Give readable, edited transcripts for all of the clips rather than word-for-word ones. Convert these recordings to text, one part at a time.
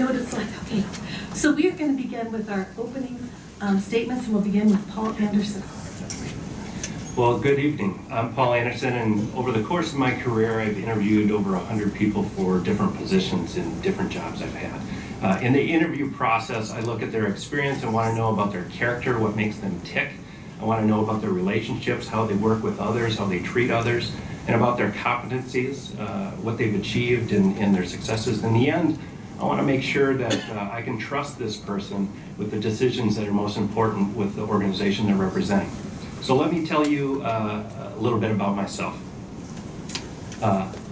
know what it's like. Okay. So we are going to begin with our opening statements, and we'll begin with Paul Anderson. Well, good evening. I'm Paul Anderson, and over the course of my career, I've interviewed over 100 people for different positions in different jobs I've had. In the interview process, I look at their experience and want to know about their character, what makes them tick. I want to know about their relationships, how they work with others, how they treat others, and about their competencies, what they've achieved and their successes. In the end, I want to make sure that I can trust this person with the decisions that are most important with the organization they're representing. So let me tell you a little bit about myself.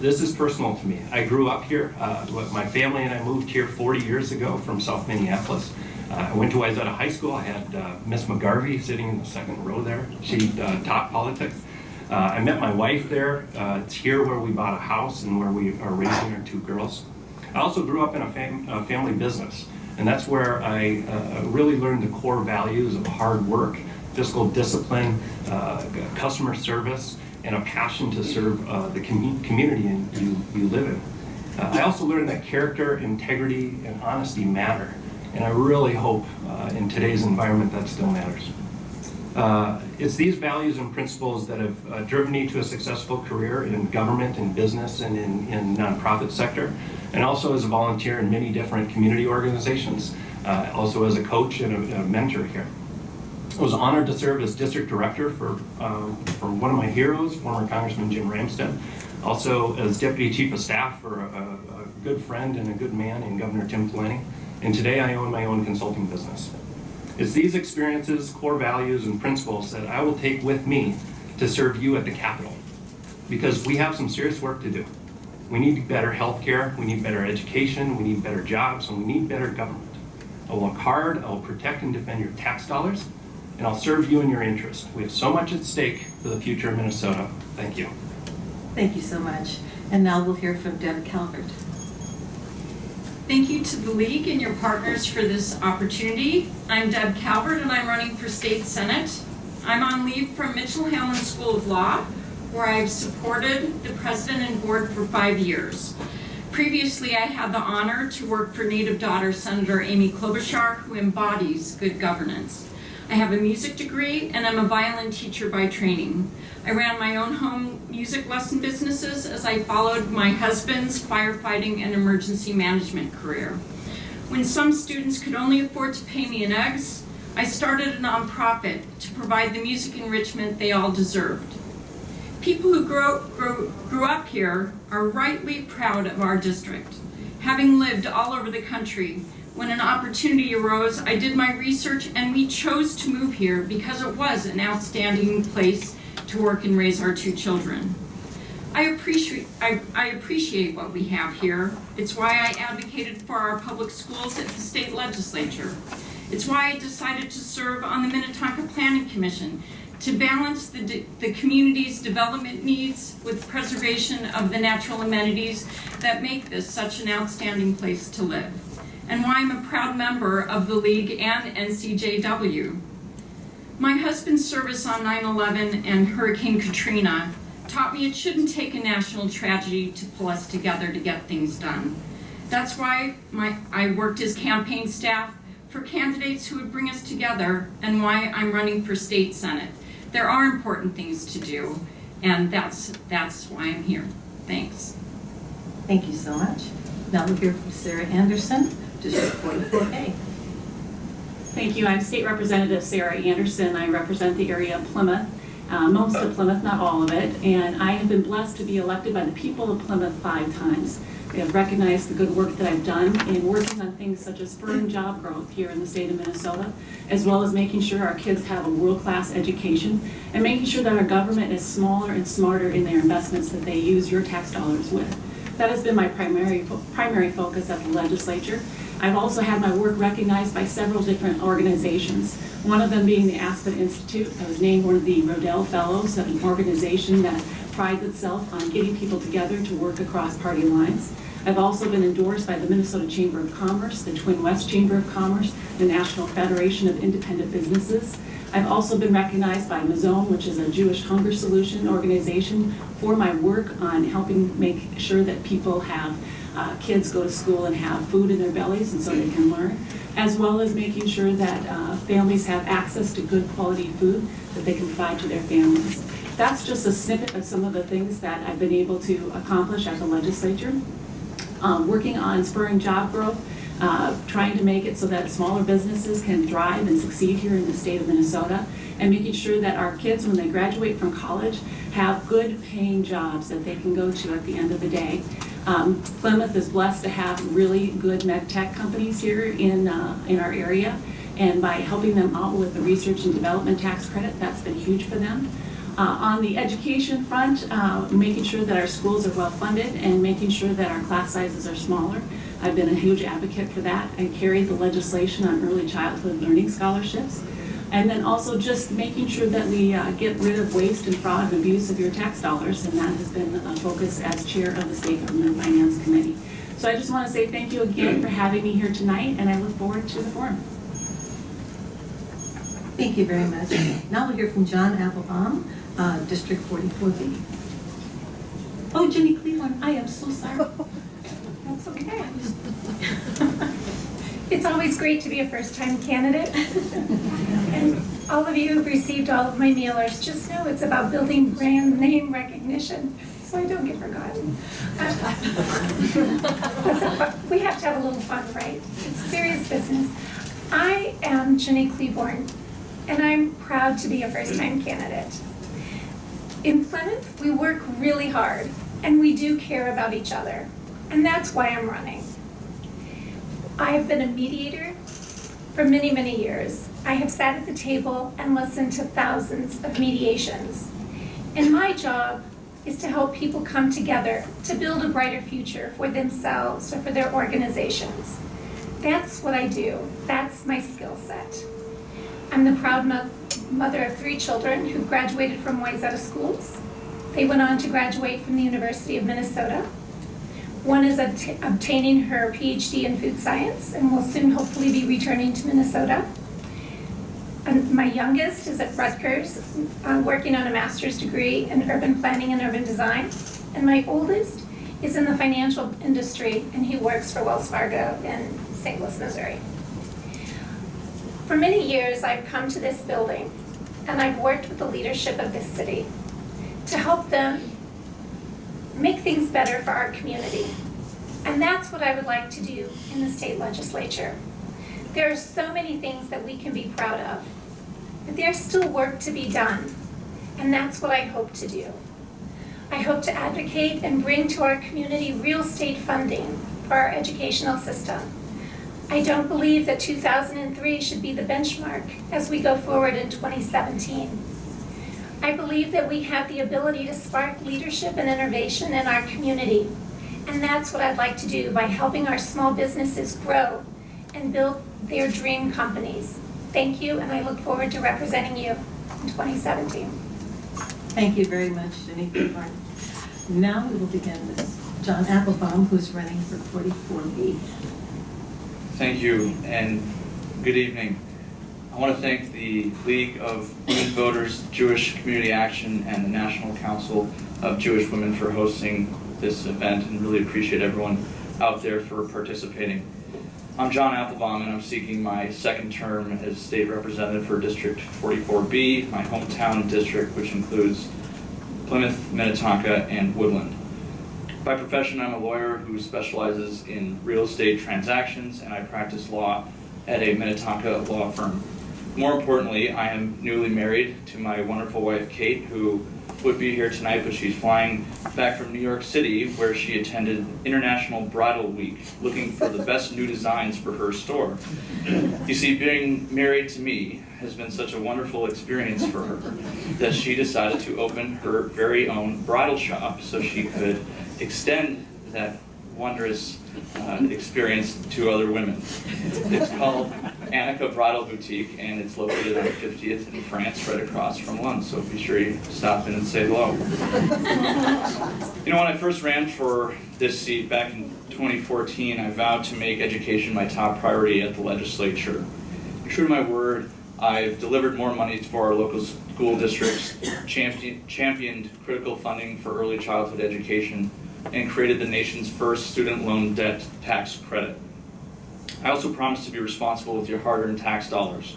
This is personal to me. I grew up here. My family and I moved here 40 years ago from South Minneapolis. I went to Wayzata High School. I had Miss McGarvey sitting in the second row there. She taught politics. I met my wife there. It's here where we bought a house and where we are raising our two girls. I also grew up in a family business, and that's where I really learned the core values of hard work, fiscal discipline, customer service, and a passion to serve the community you live in. I also learned that character, integrity, and honesty matter, and I really hope in today's environment that still matters. It's these values and principles that have driven me to a successful career in government and business and in nonprofit sector, and also as a volunteer in many different community organizations, also as a coach and a mentor here. I was honored to serve as district director for one of my heroes, former Congressman Jim Ramstad, also as deputy chief of staff for a good friend and a good man named Governor Tim Pawlenty, and today I own my own consulting business. It's these experiences, core values, and principles that I will take with me to serve you at the Capitol, because we have some serious work to do. We need better health care, we need better education, we need better jobs, and we need better government. I'll work hard, I'll protect and defend your tax dollars, and I'll serve you in your interest. We have so much at stake for the future of Minnesota. Thank you. Thank you so much. And now we'll hear from Deb Calvert. Thank you to the League and your partners for this opportunity. I'm Deb Calvert and I'm running for State Senate. I'm on leave from Mitchell-Hamlin School of Law, where I've supported the president and board for 5 years. Previously, I had the honor to work for Native Daughter Senator Amy Klobuchar, who embodies good governance. I have a music degree and I'm a violin teacher by training. I ran my own home music lesson businesses as I followed my husband's firefighting and emergency management career. When some students could only afford to pay me in eggs, I started a nonprofit to provide the music enrichment they all deserved. People who grew up here are rightly proud of our district. Having lived all over the country, when an opportunity arose, I did my research and we chose to move here because it was an outstanding place to work and raise our two children. I appreciate what we have here. It's why I advocated for our public schools at the state legislature. It's why I decided to serve on the Minnetonka Planning Commission to balance the community's development needs with preservation of the natural amenities that make this such an outstanding place to live, and why I'm a proud member of the League and NCJW. My husband's service on 9/11 and Hurricane Katrina taught me it shouldn't take a national tragedy to pull us together to get things done. That's why I worked as campaign staff for candidates who would bring us together, and why I'm running for state senate. There are important things to do, and that's why I'm here. Thanks. Thank you so much. Now we'll hear from Sarah Anderson, District 44A. Thank you. I'm State Representative Sarah Anderson. I represent the area of Plymouth, most of Plymouth, not all of it, and I have been blessed to be elected by the people of Plymouth 5 times. They have recognized the good work that I've done in working on things such as spurring job growth here in the state of Minnesota, as well as making sure our kids have a world-class education, and making sure that our government is smaller and smarter in their investments that they use your tax dollars with. That has been my primary focus at the legislature. I've also had my work recognized by several different organizations, one of them being the Aspen Institute. I was named one of the Rodell Fellows, an organization that prides itself on getting people together to work across party lines. I've also been endorsed by the Minnesota Chamber of Commerce, the Twin West Chamber of Commerce, the National Federation of Independent Businesses. I've also been recognized by Mazone, which is a Jewish hunger solution organization, for my work on helping make sure that people have kids go to school and have food in their bellies and so they can learn, as well as making sure that families have access to good quality food that they can provide to their families. That's just a snippet of some of the things that I've been able to accomplish at the legislature. Working on spurring job growth, trying to make it so that smaller businesses can thrive and succeed here in the state of Minnesota, and making sure that our kids, when they graduate from college, have good paying jobs that they can go to at the end of the day. Plymouth is blessed to have really good med tech companies here in our area, and by helping them out with the research and development tax credit, that's been huge for them. On the education front, making sure that our schools are well funded and making sure that our class sizes are smaller. I've been a huge advocate for that and carried the legislation on early childhood learning scholarships. And then also just making sure that we get rid of waste and fraud and abuse of your tax dollars, and that has been a focus as chair of the State Government Finance Committee. So I just want to say thank you again for having me here tonight, and I look forward to the forum. Thank you very much. Now we'll hear from John Applebaum, District 44B. Oh, Jenny Cleveland, I am so sorry. That's okay. It's always great to be a first-time candidate. And all of you who've received all of my mailers, just know it's about building brand name recognition so I don't get forgotten. We have to have a little fun, right? It's serious business. I am Jenny Cleveland, and I'm proud to be a first-time candidate. In Plymouth, we work really hard, and we do care about each other, and that's why I'm running. I have been a mediator for many, many years. I have sat at the table and listened to thousands of mediations. And my job is to help people come together to build a brighter future for themselves or for their organizations. That's what I do. That's my skill set. I'm the proud mother of 3 children who graduated from Wayzata schools. They went on to graduate from the University of Minnesota. One is obtaining her PhD in food science and will soon hopefully be returning to Minnesota. And my youngest is at Rutgers, working on a master's degree in urban planning and urban design. And my oldest is in the financial industry, and he works for Wells Fargo in St. Louis, Missouri. For many years, I've come to this building, and I've worked with the leadership of this city to help them make things better for our community. And that's what I would like to do in the state legislature. There are so many things that we can be proud of, but there's still work to be done, and that's what I hope to do. I hope to advocate and bring to our community real state funding for our educational system. I don't believe that 2003 should be the benchmark as we go forward in 2017. I believe that we have the ability to spark leadership and innovation in our community, and that's what I'd like to do by helping our small businesses grow and build their dream companies. Thank you, and I look forward to representing you in 2017. Thank you very much, Jenny Cleveland. Now we will begin with John Applebaum, who's running for 44B. Thank you, and good evening. I want to thank the League of Women Voters, Jewish Community Action, and the National Council of Jewish Women for hosting this event, and really appreciate everyone out there for participating. I'm John Applebaum, and I'm seeking my second term as state representative for District 44B, my hometown district, which includes Plymouth, Minnetonka, and Woodland. By profession, I'm a lawyer who specializes in real estate transactions, and I practice law at a Minnetonka law firm. More importantly, I am newly married to my wonderful wife, Kate, who would be here tonight, but she's flying back from New York City, where she attended International Bridal Week, looking for the best new designs for her store. You see, being married to me has been such a wonderful experience for her that she decided to open her very own bridal shop so she could extend that wondrous experience to other women. It's called Annika Bridal Boutique, and it's located on 50th in France, right across from Lund, so be sure you stop in and say hello. You know, when I first ran for this seat back in 2014, I vowed to make education my top priority at the legislature. True to my word, I've delivered more money for our local school districts, championed critical funding for early childhood education, and created the nation's first student loan debt tax credit. I also promise to be responsible with your hard-earned tax dollars.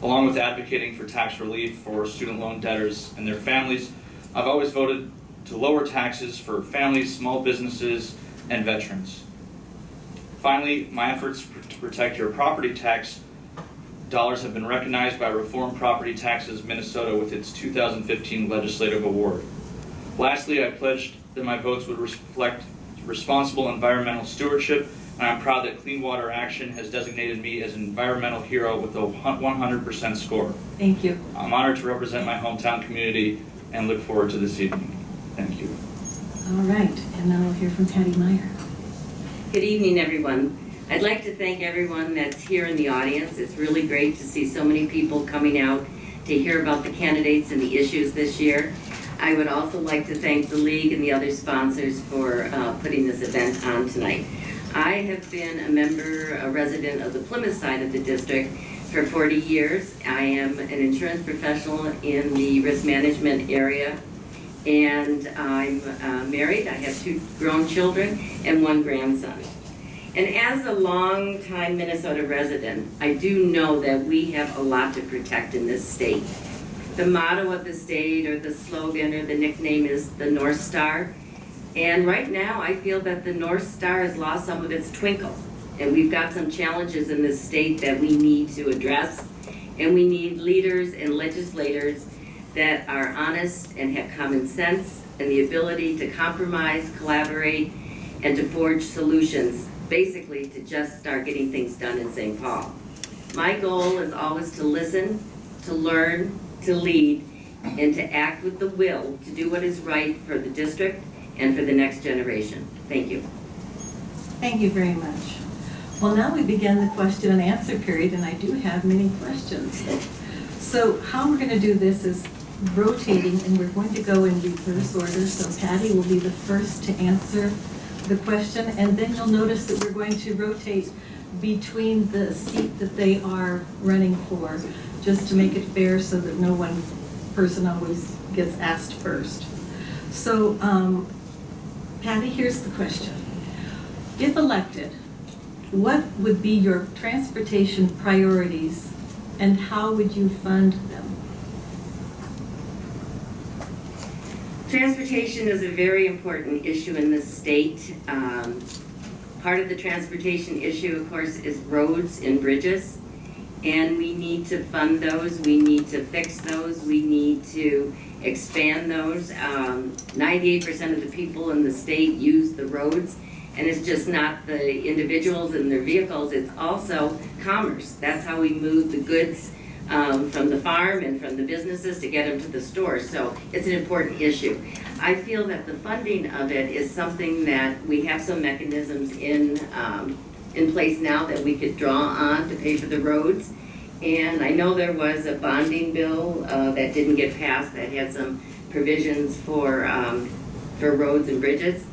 Along with advocating for tax relief for student loan debtors and their families, I've always voted to lower taxes for families, small businesses, and veterans. Finally, my efforts to protect your property tax dollars have been recognized by Reform Property Taxes Minnesota with its 2015 legislative award. Lastly, I pledged that my votes would reflect responsible environmental stewardship, and I'm proud that Clean Water Action has designated me as an environmental hero with a 100% score. Thank you. I'm honored to represent my hometown community and look forward to this evening. Thank you. All right, and now we'll hear from Patty Meyer. Good evening, everyone. I'd like to thank everyone that's here in the audience. It's really great to see so many people coming out to hear about the candidates and the issues this year. I would also like to thank the League and the other sponsors for putting this event on tonight. I have been a resident of the Plymouth side of the district for 40 years. I am an insurance professional in the risk management area, and I'm married. I have 2 grown children and 1 grandson. And as a longtime Minnesota resident, I do know that we have a lot to protect in this state. The motto of the state, or the slogan, or the nickname is the North Star. And right now, I feel that the North Star has lost some of its twinkle. And we've got some challenges in this state that we need to address. And we need leaders and legislators that are honest and have common sense and the ability to compromise, collaborate, and to forge solutions, basically to just start getting things done in St. Paul. My goal is always to listen, to learn, to lead, and to act with the will to do what is right for the district and for the next generation. Thank you. Thank you very much. Well, now we begin the question and answer period, and I do have many questions. So how we're going to do this is rotating, and we're going to go in reverse order. So Patty will be the first to answer the question, and then you'll notice that we're going to rotate between the seat that they are running for, just to make it fair so that no one person always gets asked first. So, Patty, here's the question. If elected, what would be your transportation priorities and how would you fund them? Transportation is a very important issue in this state. Part of the transportation issue, of course, is roads and bridges. And we need to fund those, we need to fix those, we need to expand those. 98% of the people in the state use the roads, and it's just not the individuals and their vehicles, it's also commerce. That's how we move the goods from the farm and from the businesses to get them to the stores. So it's an important issue. I feel that the funding of it is something that we have some mechanisms in place now that we could draw on to pay for the roads. And I know there was a bonding bill that didn't get passed that had some provisions for roads and bridges.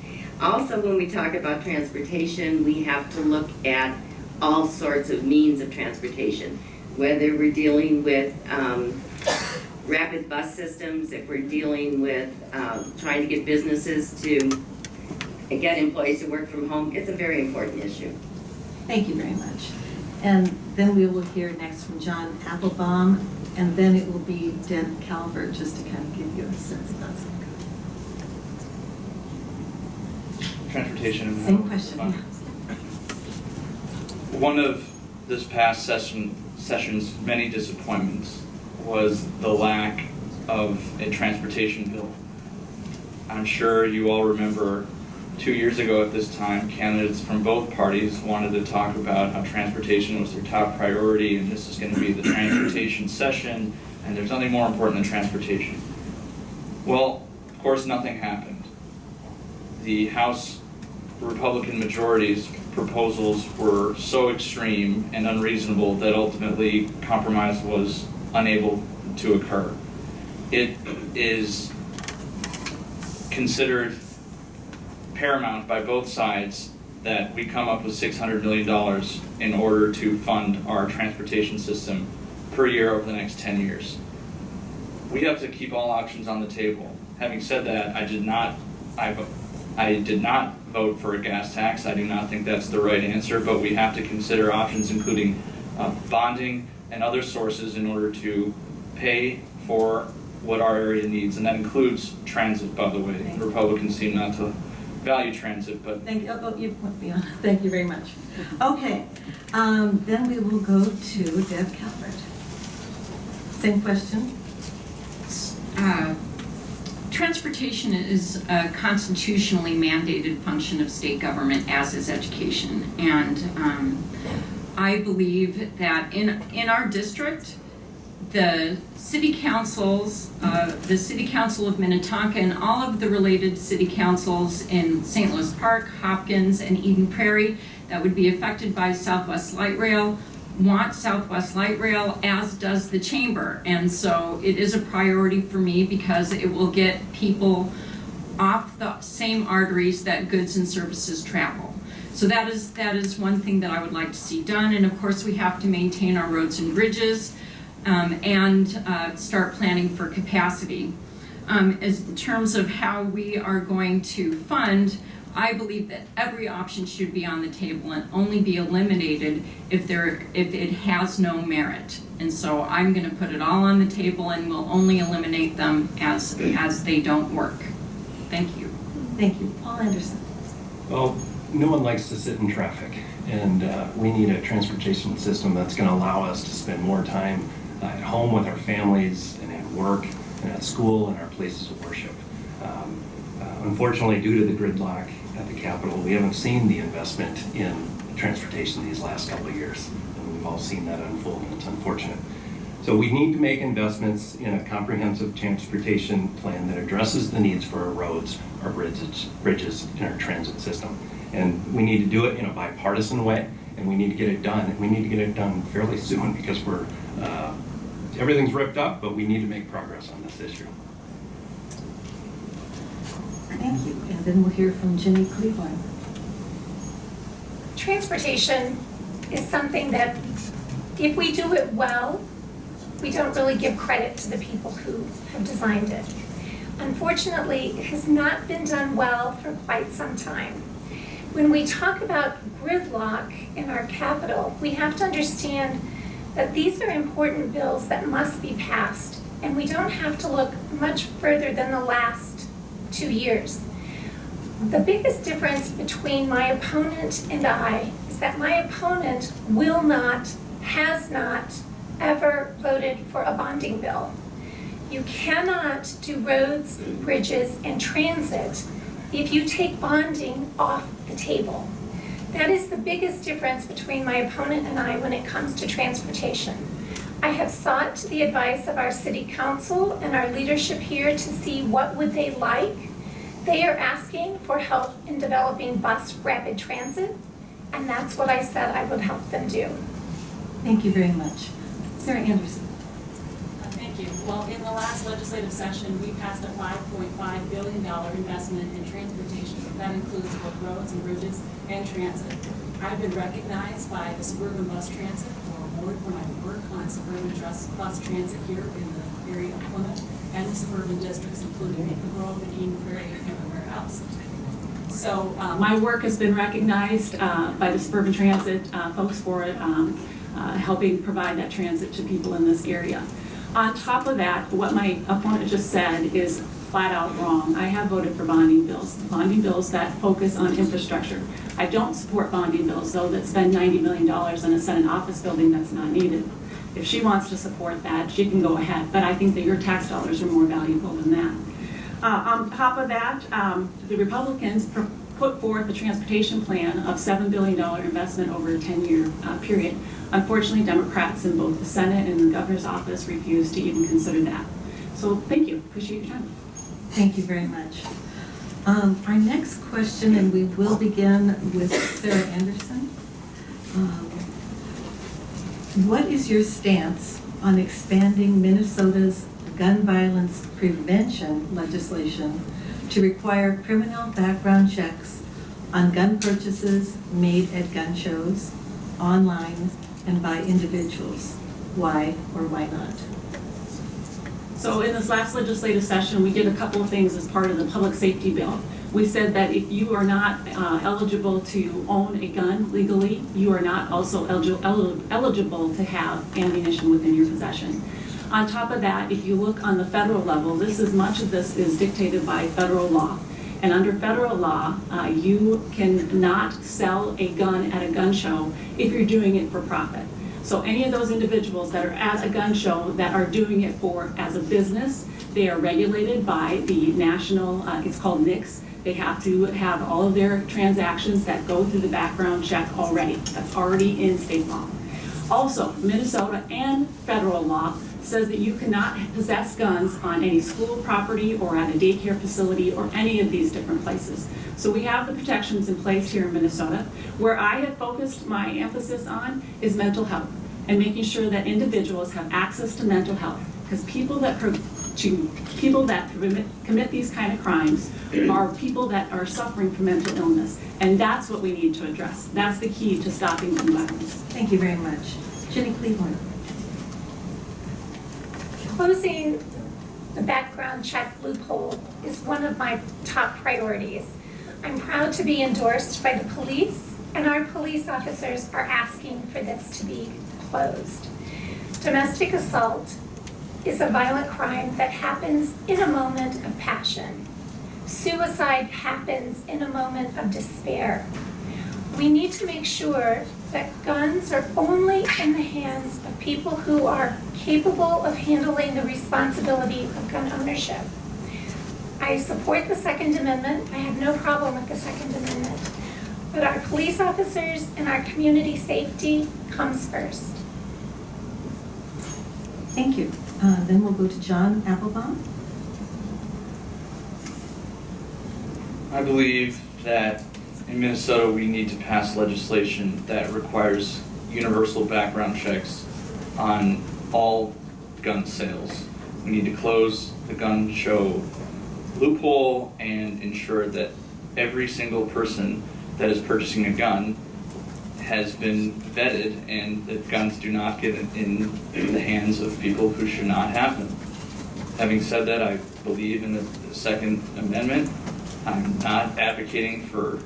Also, when we talk about transportation, we have to look at all sorts of means of transportation, whether we're dealing with rapid bus systems, if we're dealing with trying to get businesses to get employees to work from home. It's a very important issue. Thank you very much. And then we will hear next from John Applebaum, and then it will be Deb Calvert, just to kind of give you a sense of that. Transportation. Same question, yeah. One of this past session's many disappointments was the lack of a transportation bill. I'm sure you all remember 2 years ago at this time, candidates from both parties wanted to talk about how transportation was their top priority, and this is going to be the transportation session, and there's nothing more important than transportation. Well, of course, nothing happened. The House Republican majority's proposals were so extreme and unreasonable that ultimately compromise was unable to occur. It is considered paramount by both sides that we come up with $600 million in order to fund our transportation system per year over the next 10 years. We have to keep all options on the table. Having said that, I I did not vote for a gas tax. I do not think that's the right answer, but we have to consider options including bonding and other sources in order to pay for what our area needs, and that includes transit, by the way. Republicans seem not to value transit, but Thank you. Oh, you put me on. Thank you very much. Okay, then we will go to Deb Calvert. Same question? Transportation is a constitutionally mandated function of state government, as is education. And I believe that in our district, the city councils, the City Council of Minnetonka and all of the related city councils in St. Louis Park, Hopkins, and Eden Prairie that would be affected by Southwest Light Rail want Southwest Light Rail, as does the chamber. And so it is a priority for me because it will get people off the same arteries that goods and services travel. So that is one thing that I would like to see done. And of course, we have to maintain our roads and bridges and start planning for capacity. As in terms of how we are going to fund, I believe that every option should be on the table and only be eliminated if it has no merit. And so I'm going to put it all on the table and we'll only eliminate them as they don't work. Thank you. Thank you. Paul Anderson. Well, no one likes to sit in traffic, and we need a transportation system that's going to allow us to spend more time at home with our families and at work and at school and our places of worship. Unfortunately, due to the gridlock at the Capitol, we haven't seen the investment in transportation these last couple of years, and we've all seen that unfold, and it's unfortunate. So we need to make investments in a comprehensive transportation plan that addresses the needs for our roads, our bridges, and our transit system. And we need to do it in a bipartisan way, and we need to get it done. And we need to get it done fairly soon because everything's ripped up, but we need to make progress on this issue. Thank you. And then we'll hear from Jenny Cleveland. Transportation is something that, if we do it well, we don't really give credit to the people who have designed it. Unfortunately, it has not been done well for quite some time. When we talk about gridlock in our capital, we have to understand that these are important bills that must be passed, and we don't have to look much further than the last 2 years. The biggest difference between my opponent and I is that my opponent will not, has not, ever voted for a bonding bill. You cannot do roads, bridges, and transit if you take bonding off the table. That is the biggest difference between my opponent and I when it comes to transportation. I have sought the advice of our city council and our leadership here to see what would they like. They are asking for help in developing bus rapid transit, and that's what I said I would help them do. Thank you very much. Sarah Anderson. Thank you. Well, in the last legislative session, we passed a $5.5 billion investment in transportation. That includes both roads and bridges and transit. I've been recognized by the Suburban Bus Transit for award for my work on suburban bus transit here in the area of Plymouth and the suburban districts, including Maple Grove and Eden Prairie and everywhere else. So my work has been recognized by the suburban transit folks for helping provide that transit to people in this area. On top of that, what my opponent just said is flat out wrong. I have voted for bonding bills that focus on infrastructure. I don't support bonding bills, though, that spend $90 million on a Senate office building that's not needed. If she wants to support that, she can go ahead, but I think that your tax dollars are more valuable than that. On top of that, the Republicans put forth a transportation plan of $7 billion investment over a 10-year period. Unfortunately, Democrats in both the Senate and the governor's office refused to even consider that. So thank you. Appreciate your time. Thank you very much. Our next question, and we will begin with Sarah Anderson. What is your stance on expanding Minnesota's gun violence prevention legislation to require criminal background checks on gun purchases made at gun shows, online, and by individuals? Why or why not? So in this last legislative session, we did a couple of things as part of the public safety bill. We said that if you are not eligible to own a gun legally, you are not also eligible to have ammunition within your possession. On top of that, if you look on the federal level, much of this is dictated by federal law. And under federal law, you cannot sell a gun at a gun show if you're doing it for profit. So any of those individuals that are at a gun show that are doing it as a business, they are regulated by the national, it's called NICS. They have to have all of their transactions that go through the background check already. That's already in state law. Also, Minnesota and federal law says that you cannot possess guns on any school property or at a daycare facility or any of these different places. So we have the protections in place here in Minnesota. Where I have focused my emphasis on is mental health and making sure that individuals have access to mental health, because people that commit these kind of crimes are people that are suffering from mental illness, and that's what we need to address. That's the key to stopping gun violence. Thank you very much. Jenny Cleveland. Closing the background check loophole is one of my top priorities. I'm proud to be endorsed by the police, and our police officers are asking for this to be closed. Domestic assault is a violent crime that happens in a moment of passion. Suicide happens in a moment of despair. We need to make sure that guns are only in the hands of people who are capable of handling the responsibility of gun ownership. I support the Second Amendment. I have no problem with the Second Amendment. But our police officers and our community safety comes first. Thank you. Then we'll go to John Applebaum. I believe that in Minnesota we need to pass legislation that requires universal background checks on all gun sales. We need to close the gun show loophole and ensure that every single person that is purchasing a gun has been vetted and that guns do not get in the hands of people who should not have them. Having said that, I believe in the Second Amendment. I'm not advocating for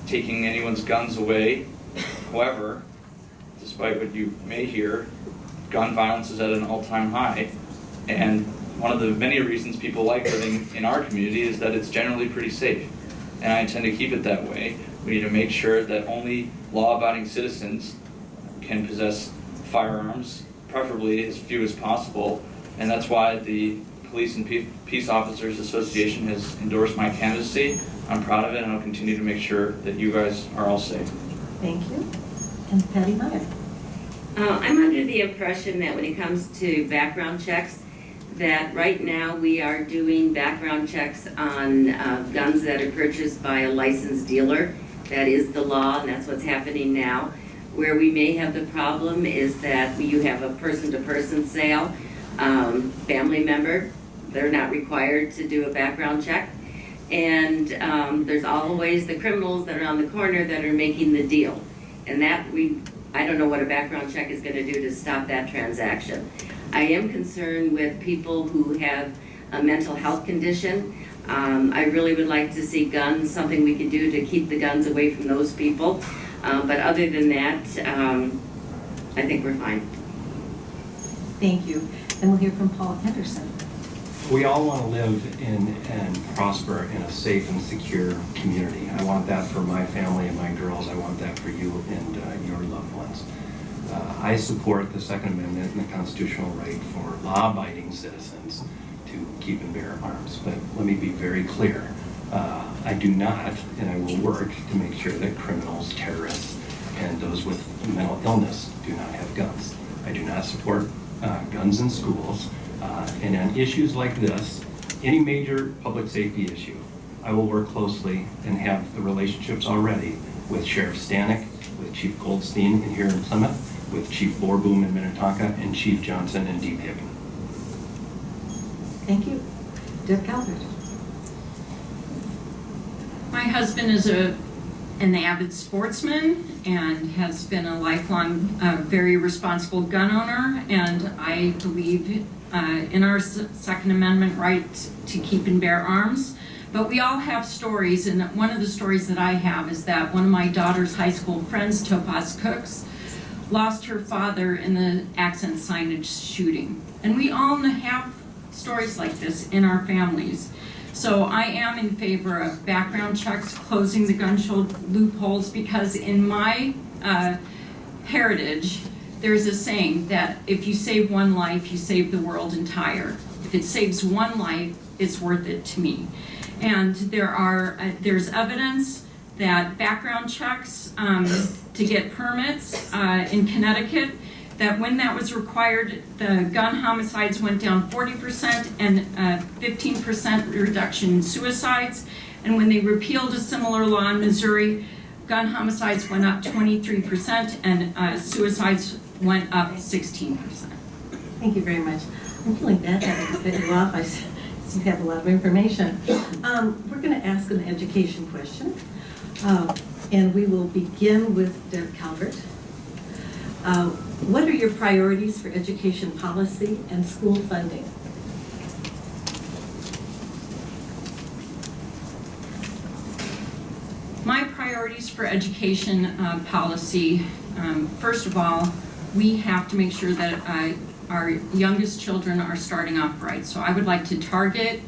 taking anyone's guns away. However, despite what you may hear, gun violence is at an all-time high. And one of the many reasons people like living in our community is that it's generally pretty safe. And I intend to keep it that way. We need to make sure that only law-abiding citizens can possess firearms, preferably as few as possible. And that's why the Police and Peace Officers Association has endorsed my candidacy. I'm proud of it, and I'll continue to make sure that you guys are all safe. Thank you. And Patty Meyer. I'm under the impression that when it comes to background checks, that right now we are doing background checks on guns that are purchased by a licensed dealer. That is the law, and that's what's happening now. Where we may have the problem is that you have a person-to-person sale, family member, they're not required to do a background check. And there's always the criminals that are on the corner that are making the deal. And I don't know what a background check is going to do to stop that transaction. I am concerned with people who have a mental health condition. I really would like to see guns, something we could do to keep the guns away from those people. But other than that, I think we're fine. Thank you. And we'll hear from Paul Henderson. We all want to live in and prosper in a safe and secure community. I want that for my family and my girls. I want that for you and your loved ones. I support the Second Amendment and the constitutional right for law-abiding citizens to keep and bear arms. But let me be very clear. I do not, and I will work to make sure that criminals, terrorists, and those with mental illness do not have guns. I do not support guns in schools. And on issues like this, any major public safety issue, I will work closely and have the relationships already with Sheriff Stanek, with Chief Goldstein in here in Plymouth, with Chief Borboom in Minnetonka, and Chief Johnson in Deep Haven. Thank you. Deb Calvert. My husband is an avid sportsman and has been a lifelong, very responsible gun owner, and I believe in our Second Amendment right to keep and bear arms. But we all have stories, and one of the stories that I have is that one of my daughter's high school friends, Topaz Cooks, lost her father in the accent signage shooting. And we all have stories like this in our families. So I am in favor of background checks, closing the gun show loopholes, because in my heritage, there's a saying that if you save one life, you save the world entire. If it saves one life, it's worth it to me. And there's evidence that background checks to get permits in Connecticut, that when that was required, the gun homicides went down 40% and 15% reduction in suicides. And when they repealed a similar law in Missouri, gun homicides went up 23% and suicides went up 16%. Thank you very much. I'm feeling bad having to cut you off. I see you have a lot of information. We're going to ask an education question. And we will begin with Deb Calvert. What are your priorities for education policy and school funding? My priorities for education policy, first of all, we have to make sure that our youngest children are starting off right. So I would like to target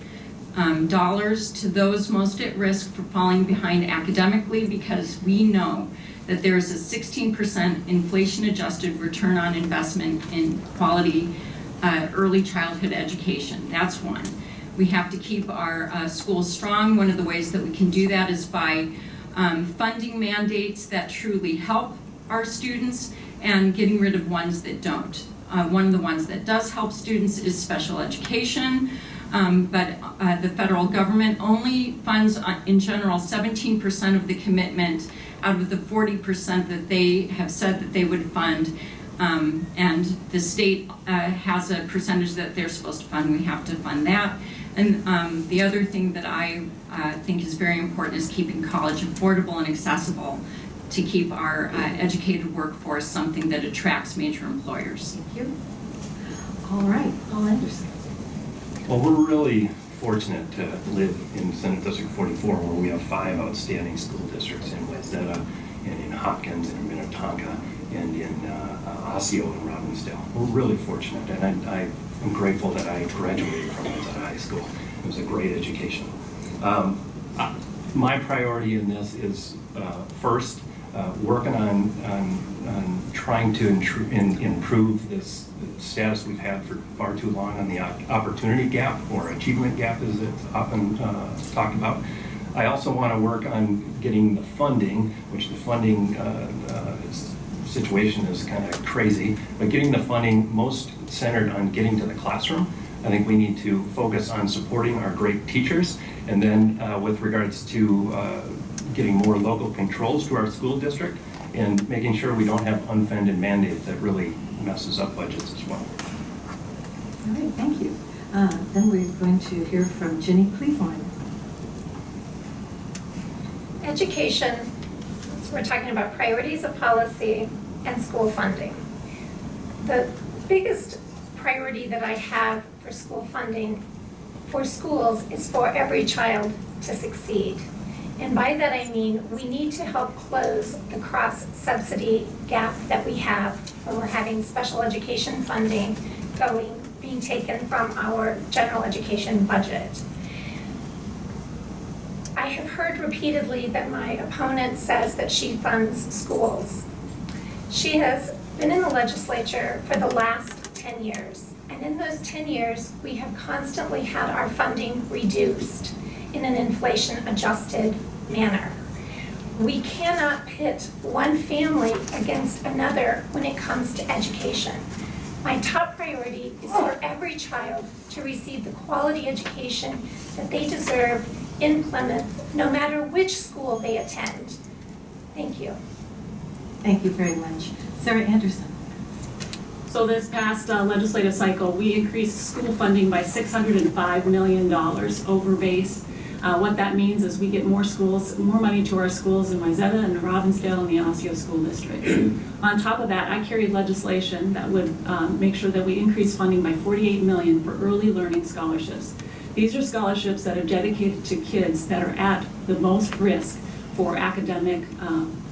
dollars to those most at risk for falling behind academically, because we know that there is a 16% inflation-adjusted return on investment in quality early childhood education. That's one. We have to keep our schools strong. One of the ways that we can do that is by funding mandates that truly help our students and getting rid of ones that don't. One of the ones that does help students is special education. But the federal government only funds, in general, 17% of the commitment out of the 40% that they have said that they would fund. And the state has a percentage that they're supposed to fund. We have to fund that. And the other thing that I think is very important is keeping college affordable and accessible to keep our educated workforce something that attracts major employers. Thank you. All right, Paul Anderson. Well, we're really fortunate to live in Senate District 44, where we have 5 outstanding school districts in Wayzata, and in Hopkins, and in Minnetonka, and in Osseo and Robbinsdale. We're really fortunate, and I'm grateful that I graduated from Wayzata High School. It was a great education. My priority in this is first, working on trying to improve this status we've had for far too long on the opportunity gap, or achievement gap as it's often talked about. I also want to work on getting the funding, which the funding situation is kind of crazy, but getting the funding most centered on getting to the classroom. I think we need to focus on supporting our great teachers, and then with regards to getting more local controls to our school district, and making sure we don't have unfunded mandates that really messes up budgets as well. All right, thank you. Then we're going to hear from Ginny Cleveland. Education, so we're talking about priorities of policy and school funding. The biggest priority that I have for school funding for schools is for every child to succeed. And by that I mean we need to help close the cross-subsidy gap that we have when we're having special education funding being taken from our general education budget. I have heard repeatedly that my opponent says that she funds schools. She has been in the legislature for the last 10 years. And in those 10 years, we have constantly had our funding reduced in an inflation-adjusted manner. We cannot pit one family against another when it comes to education. My top priority is for every child to receive the quality education that they deserve in Plymouth, no matter which school they attend. Thank you. Thank you very much. Sarah Anderson. So this past legislative cycle, we increased school funding by $605 million over base. What that means is we get more money to our schools in Wayzata and Robbinsdale and the Osseo School District. On top of that, I carried legislation that would make sure that we increase funding by $48 million for early learning scholarships. These are scholarships that are dedicated to kids that are at the most risk for academic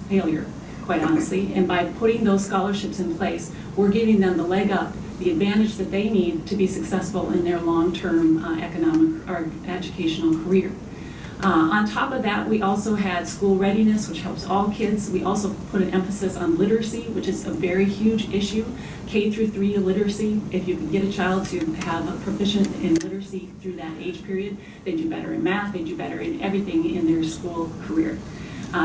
failure, quite honestly. And by putting those scholarships in place, we're giving them the leg up, the advantage that they need to be successful in their long-term economic or educational career. On top of that, we also had school readiness, which helps all kids. We also put an emphasis on literacy, which is a very huge issue. K through 3 literacy, if you can get a child to have a proficient in literacy through that age period, they do better in math, they do better in everything in their school career.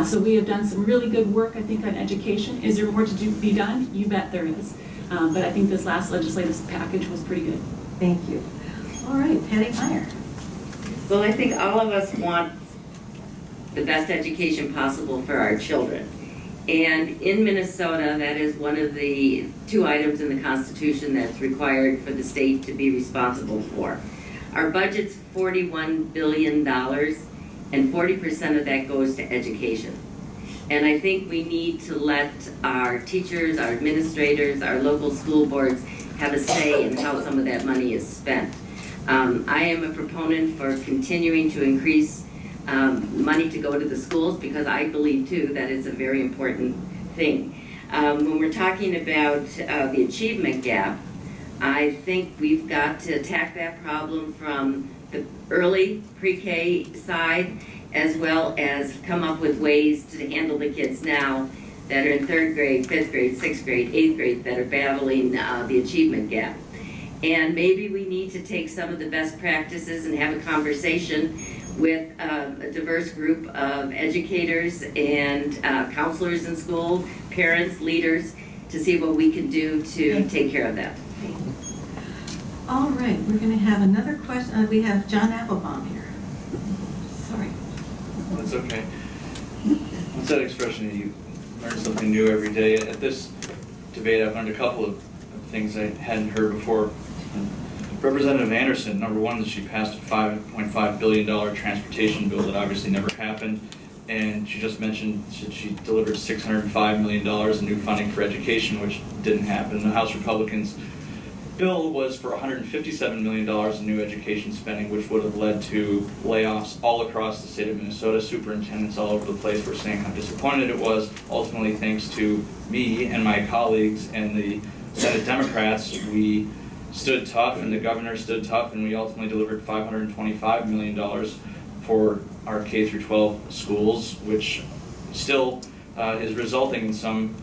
So we have done some really good work, I think, on education. Is there more to be done? You bet there is. But I think this last legislative package was pretty good. Thank you. All right, Patty Meyer. Well, I think all of us want the best education possible for our children. And in Minnesota, that is one of the 2 items in the Constitution that's required for the state to be responsible for. Our budget's $41 billion, and 40% of that goes to education. And I think we need to let our teachers, our administrators, our local school boards have a say in how some of that money is spent. I am a proponent for continuing to increase money to go to the schools, because I believe too that it's a very important thing. When we're talking about the achievement gap, I think we've got to attack that problem from the early pre-K side, as well as come up with ways to handle the kids now that are in 3rd grade, 5th grade, 6th grade, 8th grade that are battling the achievement gap. And maybe we need to take some of the best practices and have a conversation with a diverse group of educators and counselors in school, parents, leaders, to see what we can do to take care of that. All right, we're going to have another question. We have John Applebaum here. Sorry. That's okay. What's that expression that you learn something new every day? At this debate, I've learned a couple of things I hadn't heard before. Representative Anderson, number one, that she passed a $5.5 billion transportation bill that obviously never happened. And she just mentioned that she delivered $605 million in new funding for education, which didn't happen. The House Republicans' bill was for $157 million in new education spending, which would have led to layoffs all across the state of Minnesota. Superintendents all over the place were saying how disappointed it was. Ultimately, thanks to me and my colleagues and the Senate Democrats, we stood tough, and the governor stood tough, and we ultimately delivered $525 million for our K through 12 schools, which still is resulting in some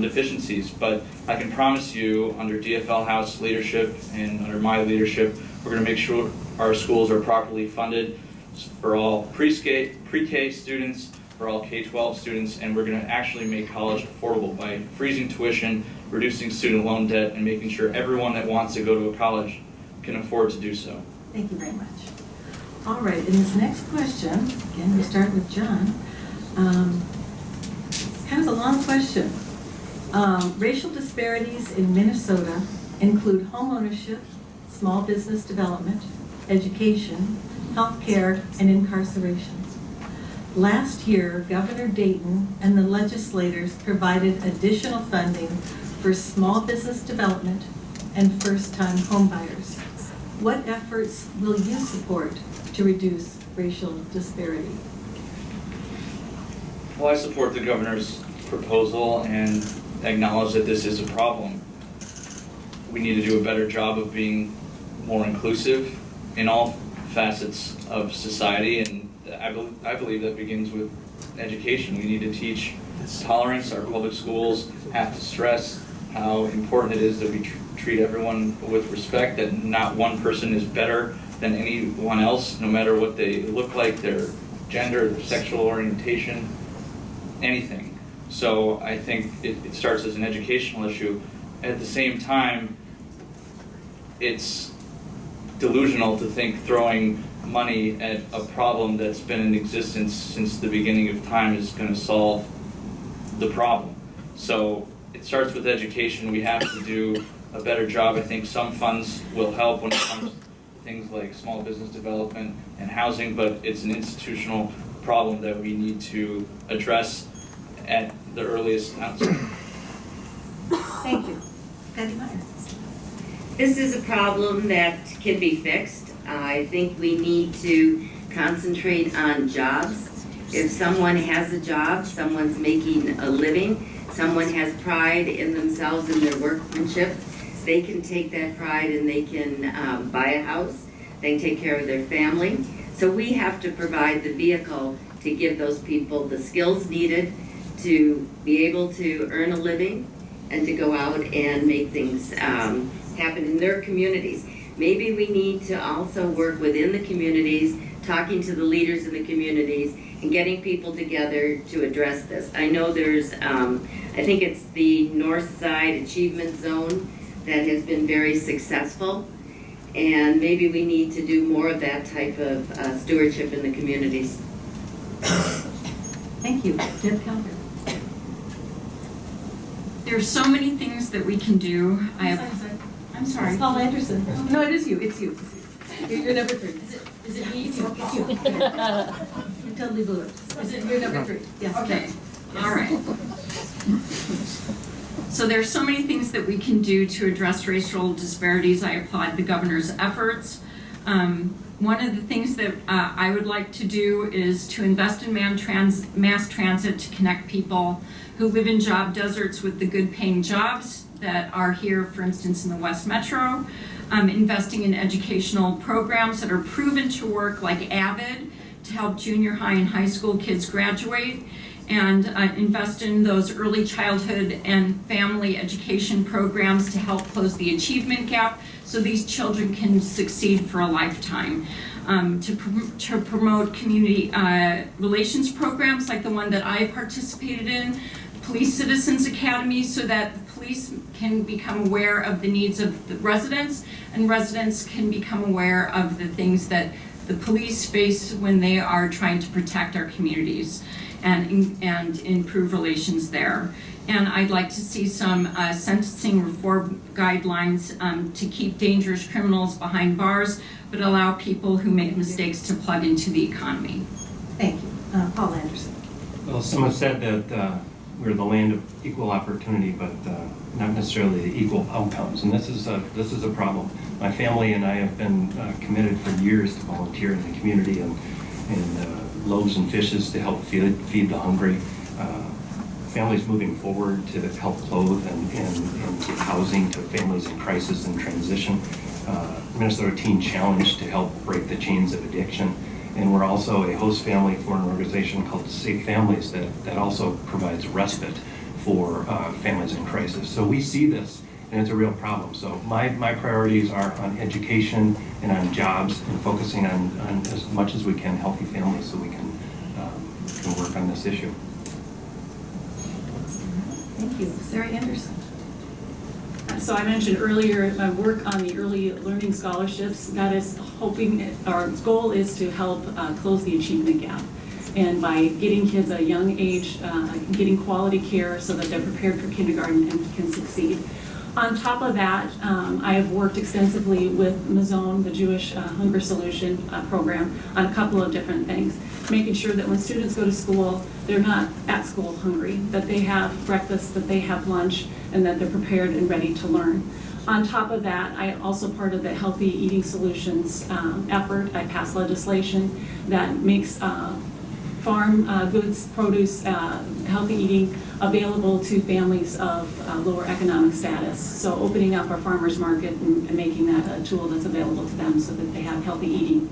deficiencies. But I can promise you, under DFL House leadership and under my leadership, we're going to make sure our schools are properly funded for all pre-K students, for all K-12 students, and we're going to actually make college affordable by freezing tuition, reducing student loan debt, and making sure everyone that wants to go to a college can afford to do so. Thank you very much. All right, in this next question, again, we start with John. It's kind of a long question. Racial disparities in Minnesota include home ownership, small business development, education, healthcare, and incarceration. Last year, Governor Dayton and the legislators provided additional funding for small business development and first-time homebuyers. What efforts will you support to reduce racial disparity? Well, I support the governor's proposal and acknowledge that this is a problem. We need to do a better job of being more inclusive in all facets of society, and I believe that begins with education. We need to teach tolerance. Our public schools have to stress how important it is that we treat everyone with respect, that not one person is better than anyone else, no matter what they look like, their gender, their sexual orientation, anything. So I think it starts as an educational issue. At the same time, it's delusional to think throwing money at a problem that's been in existence since the beginning of time is going to solve the problem. So it starts with education. We have to do a better job. I think some funds will help when it comes to things like small business development and housing, but it's an institutional problem that we need to address at the earliest outset. Thank you. Patty Meyer. This is a problem that can be fixed. I think we need to concentrate on jobs. If someone has a job, someone's making a living, someone has pride in themselves and their workmanship, they can take that pride and they can buy a house, they can take care of their family. So we have to provide the vehicle to give those people the skills needed to be able to earn a living and to go out and make things happen in their communities. Maybe we need to also work within the communities, talking to the leaders in the communities and getting people together to address this. I know there's, I think it's the North Side Achievement Zone that has been very successful, and maybe we need to do more of that type of stewardship in the communities. Thank you. Deb Calvert. There's so many things that we can do. I'm sorry. Paul Anderson. No, it is you. It's you. You're number 3. Is it me? It's you. You're totally blue. You're number 3. Yes. Okay. All right. So there's so many things that we can do to address racial disparities. I applaud the governor's efforts. One of the things that I would like to do is to invest in mass transit to connect people who live in job deserts with the good paying jobs that are here, for instance, in the West Metro. Investing in educational programs that are proven to work, like AVID, to help junior high and high school kids graduate, and invest in those early childhood and family education programs to help close the achievement gap so these children can succeed for a lifetime. To promote community relations programs like the one that I participated in, Police Citizens Academy, so that the police can become aware of the needs of the residents, and residents can become aware of the things that the police face when they are trying to protect our communities and improve relations there. And I'd like to see some sentencing reform guidelines to keep dangerous criminals behind bars, but allow people who make mistakes to plug into the economy. Thank you. Paul Anderson. Well, someone said that we're the land of equal opportunity, but not necessarily the equal outcomes. And this is a problem. My family and I have been committed for years to volunteer in the community and loaves and fishes to help feed the hungry. Families moving forward to help clothe and give housing to families in crisis and transition. Minnesota Teen Challenge to help break the chains of addiction. And we're also a host family for an organization called Safe Families that also provides respite for families in crisis. So we see this, and it's a real problem. So my priorities are on education and on jobs and focusing on as much as we can healthy families so we can work on this issue. Thank you. Sarah Anderson. So I mentioned earlier my work on the early learning scholarships. That is hoping, our goal is to help close the achievement gap. And by getting kids at a young age, getting quality care so that they're prepared for kindergarten and can succeed. On top of that, I have worked extensively with Mazon, the Jewish Hunger Solution program, on a couple of different things. Making sure that when students go to school, they're not at school hungry, that they have breakfast, that they have lunch, and that they're prepared and ready to learn. On top of that, I am also part of the Healthy Eating Solutions effort. I passed legislation that makes farm goods, produce, healthy eating available to families of lower economic status. So opening up our farmers market and making that a tool that's available to them so that they have healthy eating.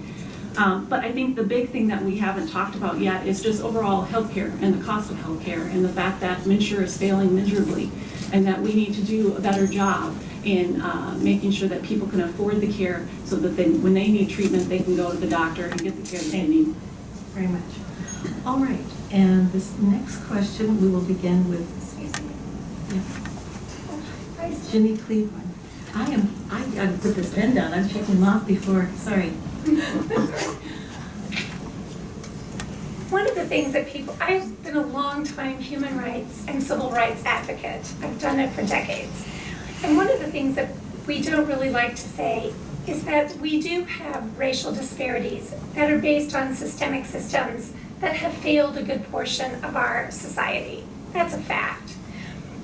But I think the big thing that we haven't talked about yet is just overall healthcare and the cost of healthcare and the fact that MNsure is failing miserably and that we need to do a better job in making sure that people can afford the care so that when they need treatment, they can go to the doctor and get the care that they need. Very much. All right, and this next question we will begin with, Ginny Cleveland. I got to put this pen down. I'm checking them off before, sorry. One of the things that I've been a long time human rights and civil rights advocate. I've done it for decades. And one of the things that we don't really like to say is that we do have racial disparities that are based on systemic systems that have failed a good portion of our society. That's a fact.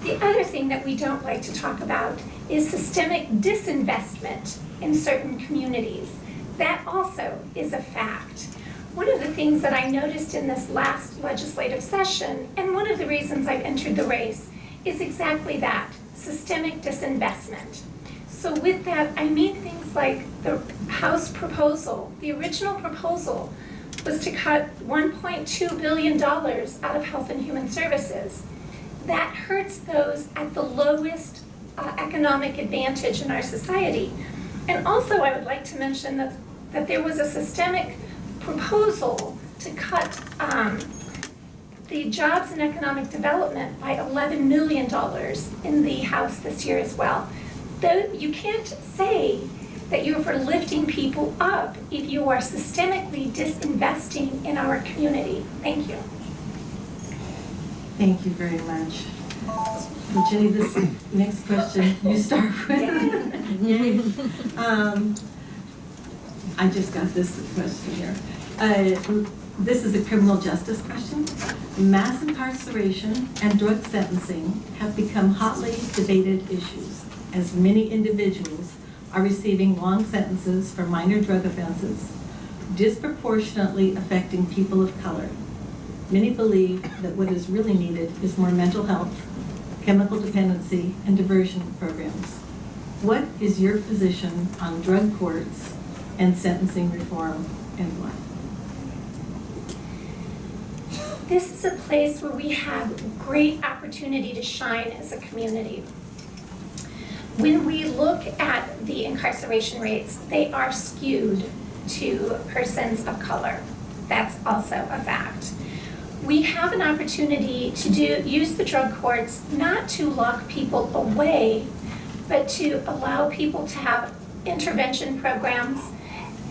The other thing that we don't like to talk about is systemic disinvestment in certain communities. That also is a fact. One of the things that I noticed in this last legislative session, and one of the reasons I've entered the race, is exactly that, systemic disinvestment. So with that, I mean things like the House proposal. The original proposal was to cut $1.2 billion out of Health and Human Services. That hurts those at the lowest economic advantage in our society. And also I would like to mention that there was a systemic proposal to cut the Jobs and Economic Development by $11 million in the House this year as well. Though you can't say that you're for lifting people up if you are systemically disinvesting in our community. Thank you. Thank you very much. And Jenny, this next question you start with. I just got this question here. This is a criminal justice question. Mass incarceration and drug sentencing have become hotly debated issues, as many individuals are receiving long sentences for minor drug offenses, disproportionately affecting people of color. Many believe that what is really needed is more mental health, chemical dependency, and diversion programs. What is your position on drug courts and sentencing reform, and why? This is a place where we have great opportunity to shine as a community. When we look at the incarceration rates, they are skewed to persons of color. That's also a fact. We have an opportunity to use the drug courts not to lock people away, but to allow people to have intervention programs,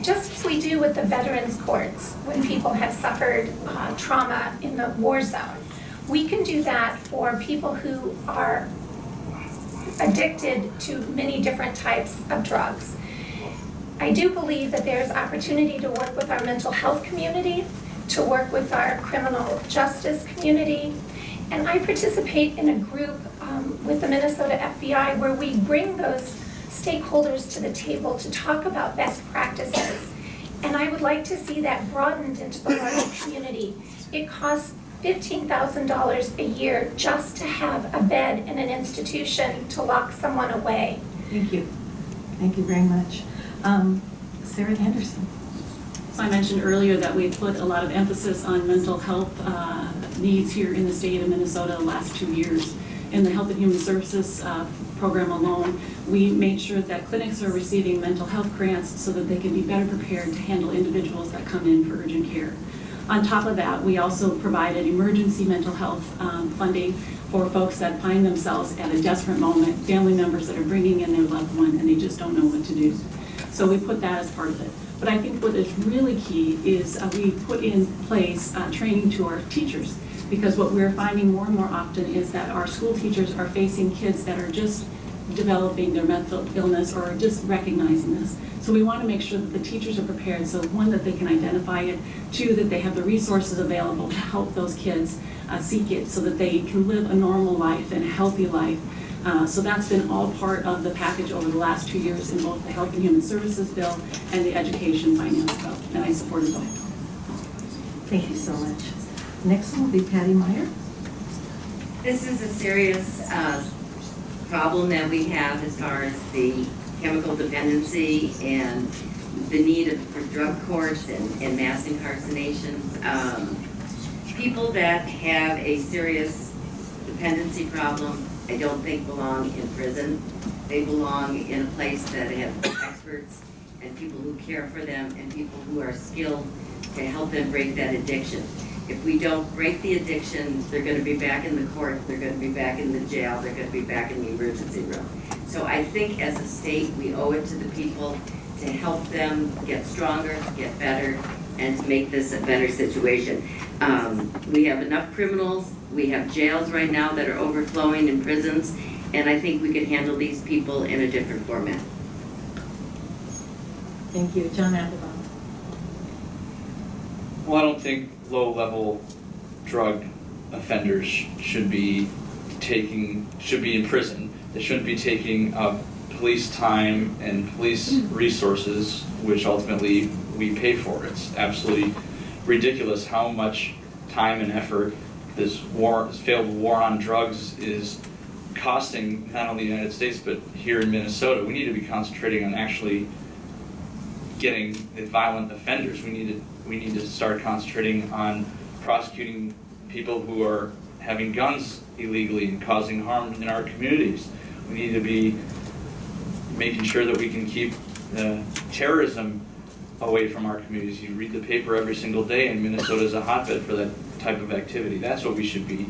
just as we do with the veterans courts when people have suffered trauma in the war zone. We can do that for people who are addicted to many different types of drugs. I do believe that there's opportunity to work with our mental health community, to work with our criminal justice community, and I participate in a group with the Minnesota FBI where we bring those stakeholders to the table to talk about best practices. And I would like to see that broadened into the larger community. It costs $15,000 a year just to have a bed in an institution to lock someone away. Thank you. Thank you very much. Sarah Anderson. So I mentioned earlier that we've put a lot of emphasis on mental health needs here in the state of Minnesota the last 2 years. In the Health and Human Services program alone, we made sure that clinics are receiving mental health grants so that they can be better prepared to handle individuals that come in for urgent care. On top of that, we also provided emergency mental health funding for folks that find themselves at a desperate moment, family members that are bringing in their loved one and they just don't know what to do. So we put that as part of it. But I think what is really key is we put in place training to our teachers, because what we're finding more and more often is that our school teachers are facing kids that are just developing their mental illness or just recognizing this. So we want to make sure that the teachers are prepared, so one, that they can identify it, two, that they have the resources available to help those kids seek it so that they can live a normal life and a healthy life. So that's been all part of the package over the last 2 years in both the Health and Human Services bill and the Education Finance bill, and I supported both. Thank you so much. Next one will be Patty Meyer. This is a serious problem that we have as far as the chemical dependency and the need for drug courts and mass incarcerations. People that have a serious dependency problem, I don't think belong in prison. They belong in a place that have experts and people who care for them and people who are skilled to help them break that addiction. If we don't break the addiction, they're going to be back in the court, they're going to be back in the jail, they're going to be back in the emergency room. So I think as a state, we owe it to the people to help them get stronger, to get better, and to make this a better situation. We have enough criminals, we have jails right now that are overflowing in prisons, and I think we could handle these people in a different format. Thank you. John Applebaum. Well, I don't think low-level drug offenders should be in prison. They shouldn't be taking up police time and police resources which ultimately we pay for. It's absolutely ridiculous how much time and effort this failed war on drugs is costing not only the United States but here in Minnesota. We need to be concentrating on actually getting the violent offenders. We need to start concentrating on prosecuting people who are having guns illegally and causing harm in our communities. We need to be making sure that we can keep terrorism away from our communities. You read the paper every single day, and Minnesota is a hotbed for that type of activity. That's what we should be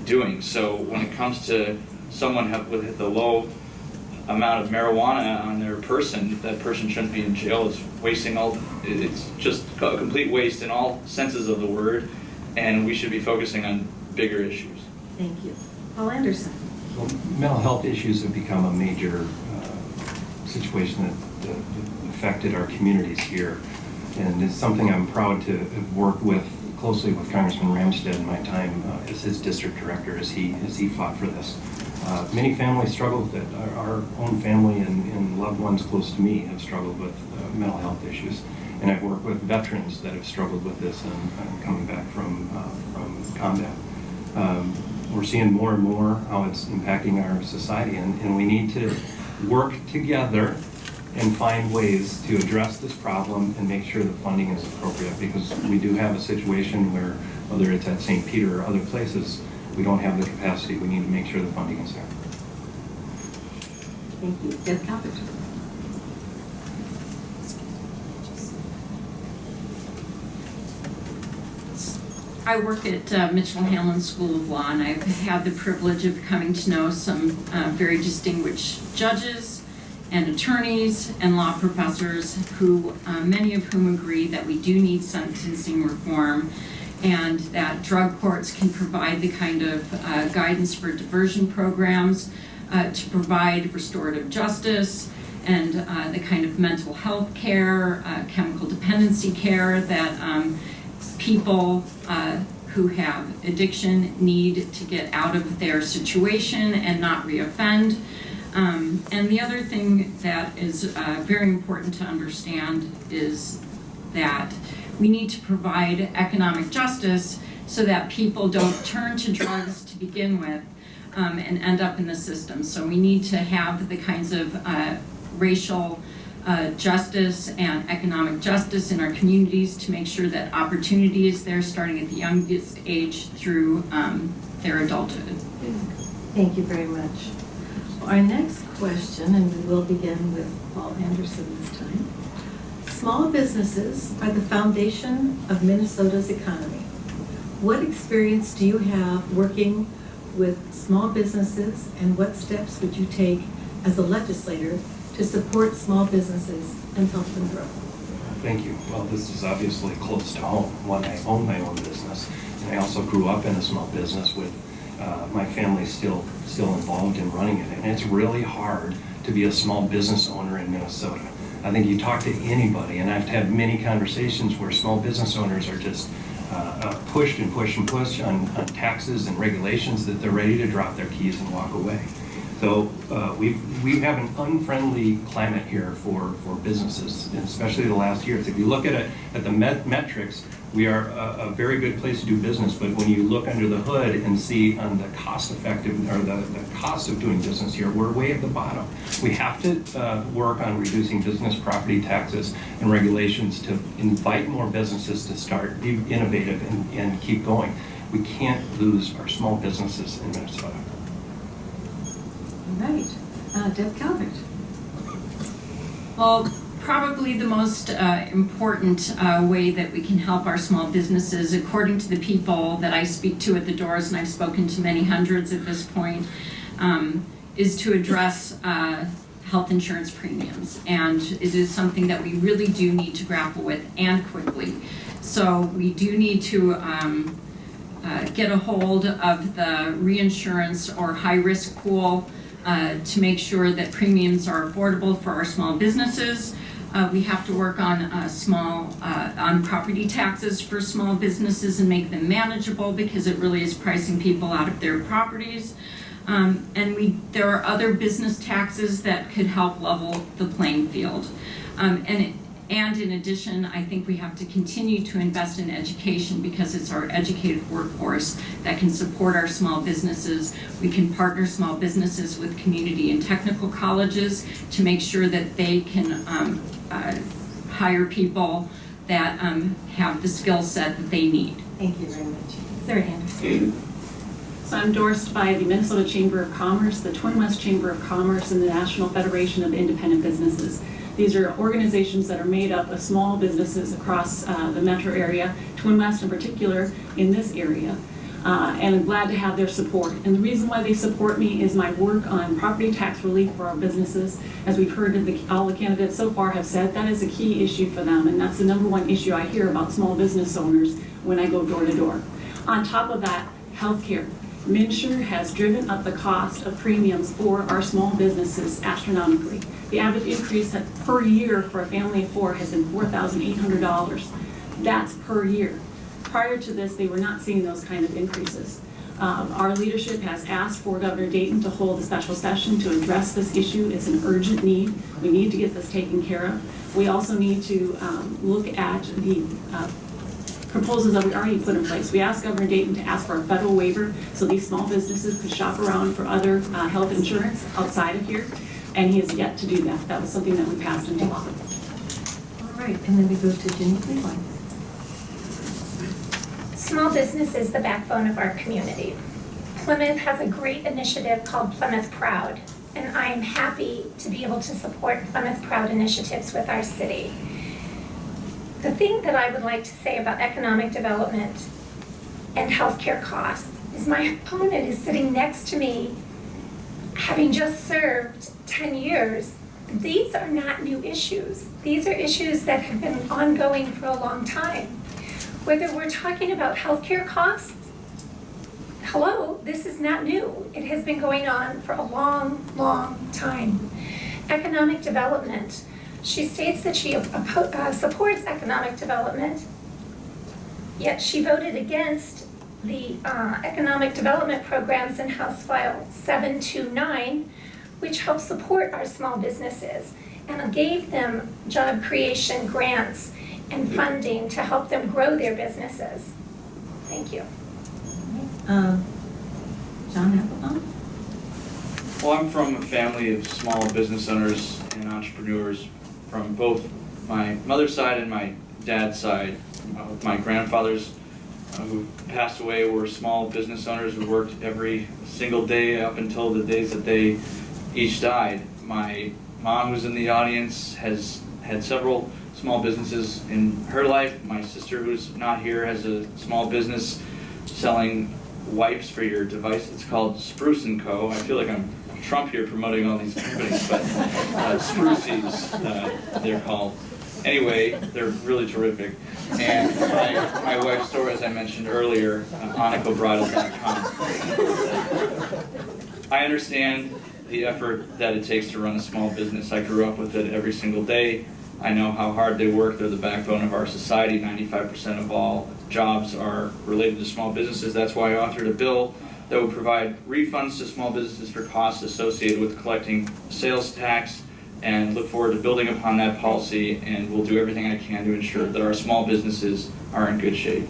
doing. So when it comes to someone with the low amount of marijuana on their person, that person shouldn't be in jail. It's just a complete waste in all senses of the word, and we should be focusing on bigger issues. Thank you. Paul Anderson. Well, mental health issues have become a major situation that affected our communities here, and it's something I'm proud to have worked with closely with Congressman Ramstad in my time as his district director as he fought for this. Many families struggle with it. Our own family and loved ones close to me have struggled with mental health issues, and I've worked with veterans that have struggled with this and coming back from combat. We're seeing more and more how it's impacting our society, and we need to work together and find ways to address this problem and make sure the funding is appropriate, because we do have a situation where, whether it's at St. Peter or other places, we don't have the capacity. We need to make sure the funding is there. Thank you. Deb Calvert. I work at Mitchell Hamlin School of Law, and I've had the privilege of coming to know some very distinguished judges and attorneys and law professors who, many of whom agree that we do need sentencing reform, and that drug courts can provide the kind of guidance for diversion programs to provide restorative justice and the kind of mental health care, chemical dependency care that people who have addiction need to get out of their situation and not reoffend. And the other thing that is very important to understand is that we need to provide economic justice so that people don't turn to drugs to begin with and end up in the system. So we need to have the kinds of racial justice and economic justice in our communities to make sure that opportunity is there starting at the youngest age through their adulthood. Thank you very much. Our next question, and we will begin with Paul Anderson this time. Small businesses are the foundation of Minnesota's economy. What experience do you have working with small businesses, and what steps would you take as a legislator to support small businesses and help them grow? Thank you. Well, this is obviously close to home. One, I own my own business, and I also grew up in a small business with my family still involved in running it. And it's really hard to be a small business owner in Minnesota. I think you talk to anybody, and I've had many conversations where small business owners are just pushed and pushed and pushed on taxes and regulations that they're ready to drop their keys and walk away. So we have an unfriendly climate here for businesses, and especially the last years. If you look at it at the metrics, we are a very good place to do business. But when you look under the hood and see on the cost effective or the cost of doing business here, we're way at the bottom. We have to work on reducing business property taxes and regulations to invite more businesses to start, be innovative, and keep going. We can't lose our small businesses in Minnesota. All right. Deb Calvert. Well, probably the most important way that we can help our small businesses, according to the people that I speak to at the doors, and I've spoken to many hundreds at this point, is to address health insurance premiums. And it is something that we really do need to grapple with, and quickly. So we do need to get a hold of the reinsurance or high-risk pool to make sure that premiums are affordable for our small businesses. We have to work on on property taxes for small businesses and make them manageable, because it really is pricing people out of their properties. And there are other business taxes that could help level the playing field. And And in addition, I think we have to continue to invest in education because it's our educated workforce that can support our small businesses. We can partner small businesses with community and technical colleges to make sure that they can hire people that have the skill set that they need. Thank you very much. Sarah Anderson. So I'm endorsed by the Minnesota Chamber of Commerce, the Twin West Chamber of Commerce, and the National Federation of Independent Businesses. These are organizations that are made up of small businesses across the metro area, Twin West in particular, in this area. And I'm glad to have their support. And the reason why they support me is my work on property tax relief for our businesses. As we've heard, all the candidates so far have said, that is a key issue for them, and that's the #1 issue I hear about small business owners when I go door to door. On top of that, healthcare. MNsure has driven up the cost of premiums for our small businesses astronomically. The average increase per year for a family of 4 has been $4,800. That's per year. Prior to this, they were not seeing those kind of increases. Our leadership has asked for Governor Dayton to hold a special session to address this issue. It's an urgent need. We need to get this taken care of. We also need to look at the proposals that we already put in place. We asked Governor Dayton to ask for a federal waiver so these small businesses could shop around for other health insurance outside of here, and he has yet to do that. That was something that we passed into law. All right, and then we go to Jenny Cleveland. Small business is the backbone of our community. Plymouth has a great initiative called Plymouth Proud, and I am happy to be able to support Plymouth Proud initiatives with our city. The thing that I would like to say about economic development and healthcare costs is my opponent is sitting next to me, having just served 10 years. These are not new issues. These are issues that have been ongoing for a long time. Whether we're talking about healthcare costs, hello, this is not new. It has been going on for a long, long time. Economic development. She states that she supports economic development, yet she voted against the economic development programs in House File 729, which help support our small businesses and gave them job creation grants and funding to help them grow their businesses. Thank you. John Applebaum? Well, I'm from a family of small business owners and entrepreneurs from both my mother's side and my dad's side. My grandfathers who passed away were small business owners who worked every single day up until the days that they each died. My mom, who's in the audience, has had several small businesses in her life. My sister, who's not here, has a small business selling wipes for your device. It's called Spruce & Co. I feel like I'm Trump here promoting all these companies, but Sprucies, they're called. Anyway, they're really terrific. And my wife's store, as I mentioned earlier, AnicoBridal.com. I understand the effort that it takes to run a small business. I grew up with it every single day. I know how hard they work. They're the backbone of our society. 95% of all jobs are related to small businesses. That's why I authored a bill that would provide refunds to small businesses for costs associated with collecting sales tax, and look forward to building upon that policy, and we'll do everything I can to ensure that our small businesses are in good shape.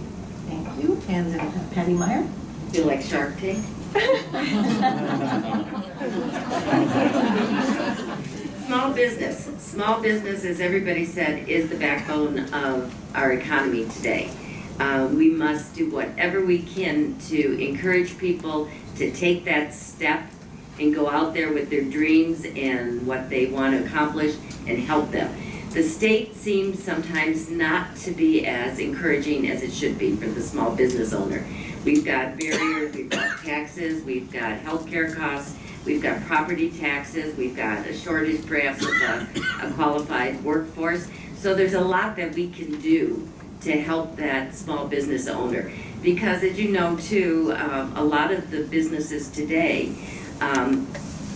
Thank you. And then Patty Meyer? Feel like Shark Tank? Small business, as everybody said, is the backbone of our economy today. We must do whatever we can to encourage people to take that step and go out there with their dreams and what they want to accomplish and help them. The state seems sometimes not to be as encouraging as it should be for the small business owner. We've got barriers, we've got taxes, we've got healthcare costs, we've got property taxes, we've got a shortage perhaps of a qualified workforce. So there's a lot that we can do to help that small business owner. Because as you know too, a lot of the businesses today,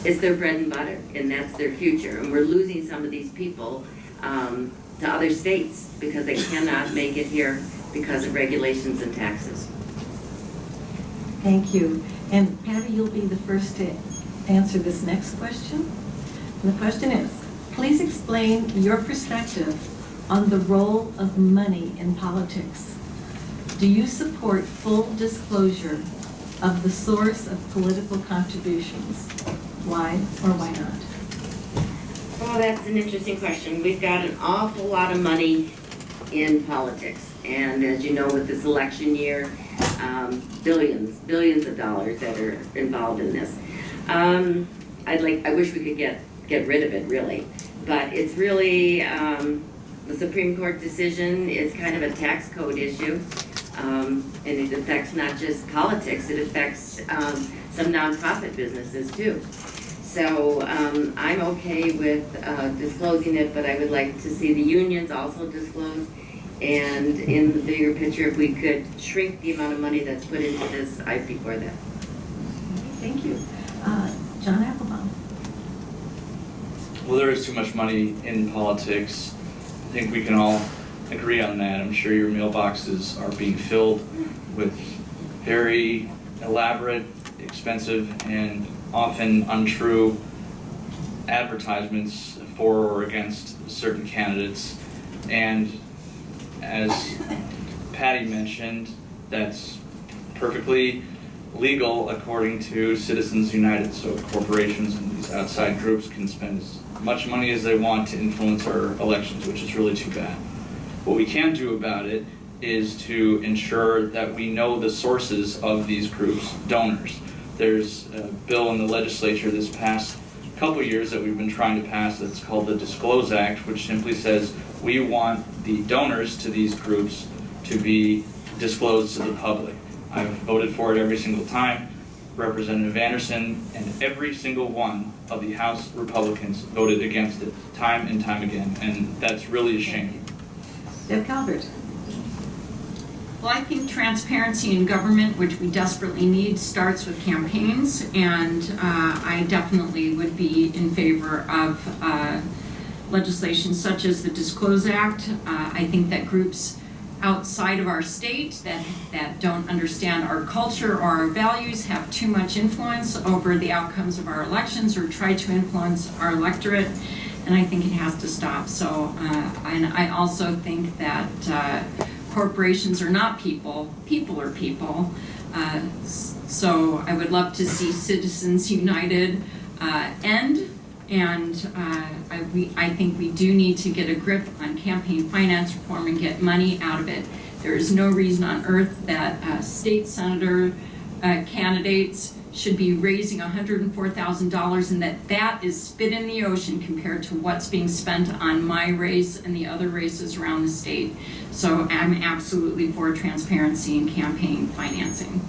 it's their bread and butter, and that's their future. And we're losing some of these people to other states because they cannot make it here because of regulations and taxes. Thank you. And Patty, you'll be the first to answer this next question. And the question is, please explain your perspective on the role of money in politics. Do you support full disclosure of the source of political contributions? Why or why not? Well, that's an interesting question. We've got an awful lot of money in politics. And as you know, with this election year, billions of dollars that are involved in this. I wish we could get rid of it, really. But it's really, the Supreme Court decision is kind of a tax code issue. And it affects not just politics, it affects some nonprofit businesses too. So I'm okay with disclosing it, but I would like to see the unions also disclose. And in the bigger picture, if we could shrink the amount of money that's put into this, I'd be for that. Thank you. John Applebaum. Well, there is too much money in politics. I think we can all agree on that. I'm sure your mailboxes are being filled with very elaborate, expensive, and often untrue advertisements for or against certain candidates. And as Patty mentioned, that's perfectly legal according to Citizens United. So corporations and these outside groups can spend as much money as they want to influence our elections, which is really too bad. What we can do about it is to ensure that we know the sources of these groups' donors. There's a bill in the legislature this past couple years that we've been trying to pass that's called the Disclose Act, which simply says we want the donors to these groups to be disclosed to the public. I've voted for it every single time. Representative Anderson and every single one of the House Republicans voted against it time and time again, and that's really a shame. Deb Calvert. Well, I think transparency in government, which we desperately need, starts with campaigns, and I definitely would be in favor of legislation such as the Disclose Act. I think that groups outside of our state that don't understand our culture or our values have too much influence over the outcomes of our elections or try to influence our electorate, and I think it has to stop. So, and I also think that corporations are not people, people are people. So I would love to see Citizens United end, and I think we do need to get a grip on campaign finance reform and get money out of it. There is no reason on earth that state senator candidates should be raising $104,000 and that is spit in the ocean compared to what's being spent on my race and the other races around the state. So I'm absolutely for transparency in campaign financing.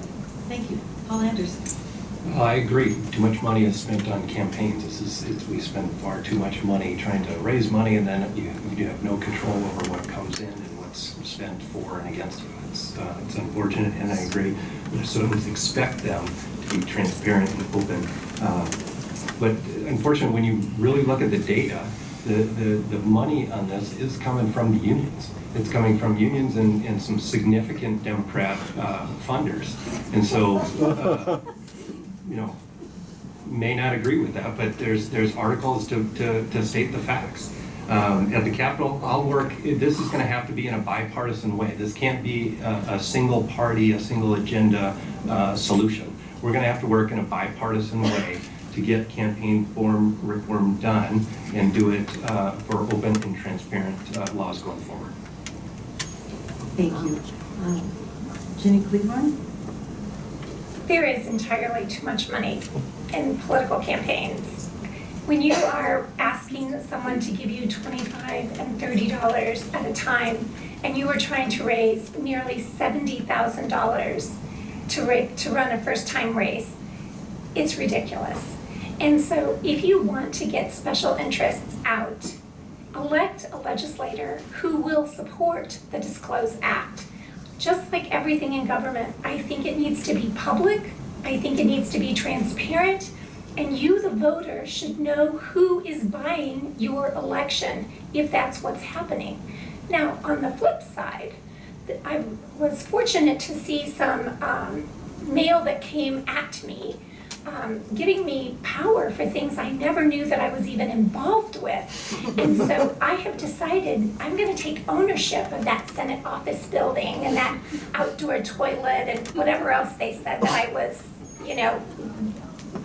Thank you. Paul Anderson. I agree. Too much money is spent on campaigns. We spend far too much money trying to raise money, and then you have no control over what comes in and what's spent for and against you. It's unfortunate, and I agree. Minnesotans expect them to be transparent and open. But unfortunately, when you really look at the data, the money on this is coming from the unions. It's coming from unions and some significant Democrat funders. And so, may not agree with that, but there's articles to state the facts. At the Capitol, I'll work. This is going to have to be in a bipartisan way. This can't be a single party, a single agenda solution. We're going to have to work in a bipartisan way to get campaign reform done and do it for open and transparent laws going forward. Thank you. Jenny Cleveland? There is entirely too much money in political campaigns. When you are asking someone to give you $25 and $30 at a time, and you are trying to raise nearly $70,000 to run a first-time race, it's ridiculous. And so if you want to get special interests out, elect a legislator who will support the Disclose Act. Just like everything in government, I think it needs to be public, I think it needs to be transparent, and you, the voter, should know who is buying your election if that's what's happening. Now, on the flip side, I was fortunate to see some mail that came at me giving me power for things I never knew that I was even involved with. And so I have decided I'm going to take ownership of that Senate office building and that outdoor toilet and whatever else they said that I was,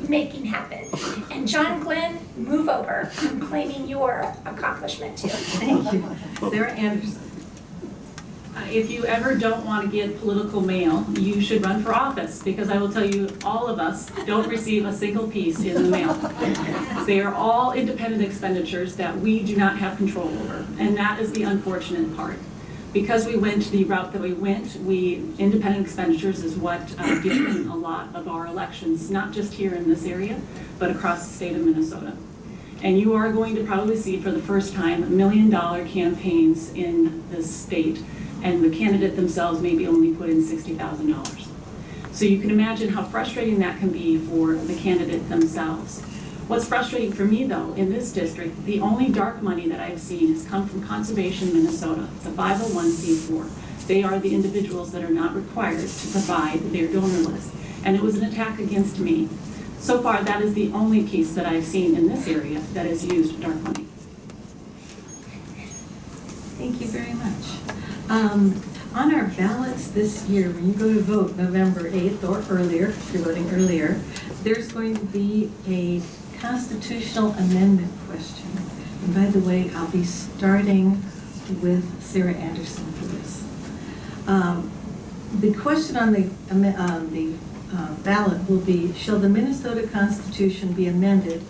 making happen. And John Glenn, move over. I'm claiming your accomplishment too. Thank you. Sarah Anderson. If you ever don't want to get political mail, you should run for office, because I will tell you, all of us don't receive a single piece in the mail. They are all independent expenditures that we do not have control over, and that is the unfortunate part. Because we went the route that we went, independent expenditures is what given a lot of our elections, not just here in this area, but across the state of Minnesota. And you are going to probably see for the first time $1 million campaigns in this state, and the candidate themselves maybe only put in $60,000. So you can imagine how frustrating that can be for the candidate themselves. What's frustrating for me, though, in this district, the only dark money that I've seen has come from Conservation Minnesota. It's a 501c4. They are the individuals that are not required to provide their donor list. And it was an attack against me. So far, that is the only piece that I've seen in this area that has used dark money. Thank you very much. On our ballots this year, when you go to vote November 8th or earlier, if you're voting earlier, there's going to be a constitutional amendment question. And by the way, I'll be starting with Sarah Anderson for this. The question on the ballot will be, shall the Minnesota Constitution be amended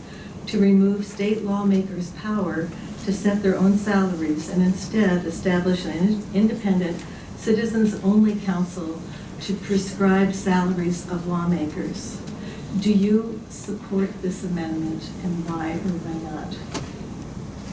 to remove state lawmakers' power to set their own salaries and instead establish an independent, citizens-only council to prescribe salaries of lawmakers? Do you support this amendment, and why or why not?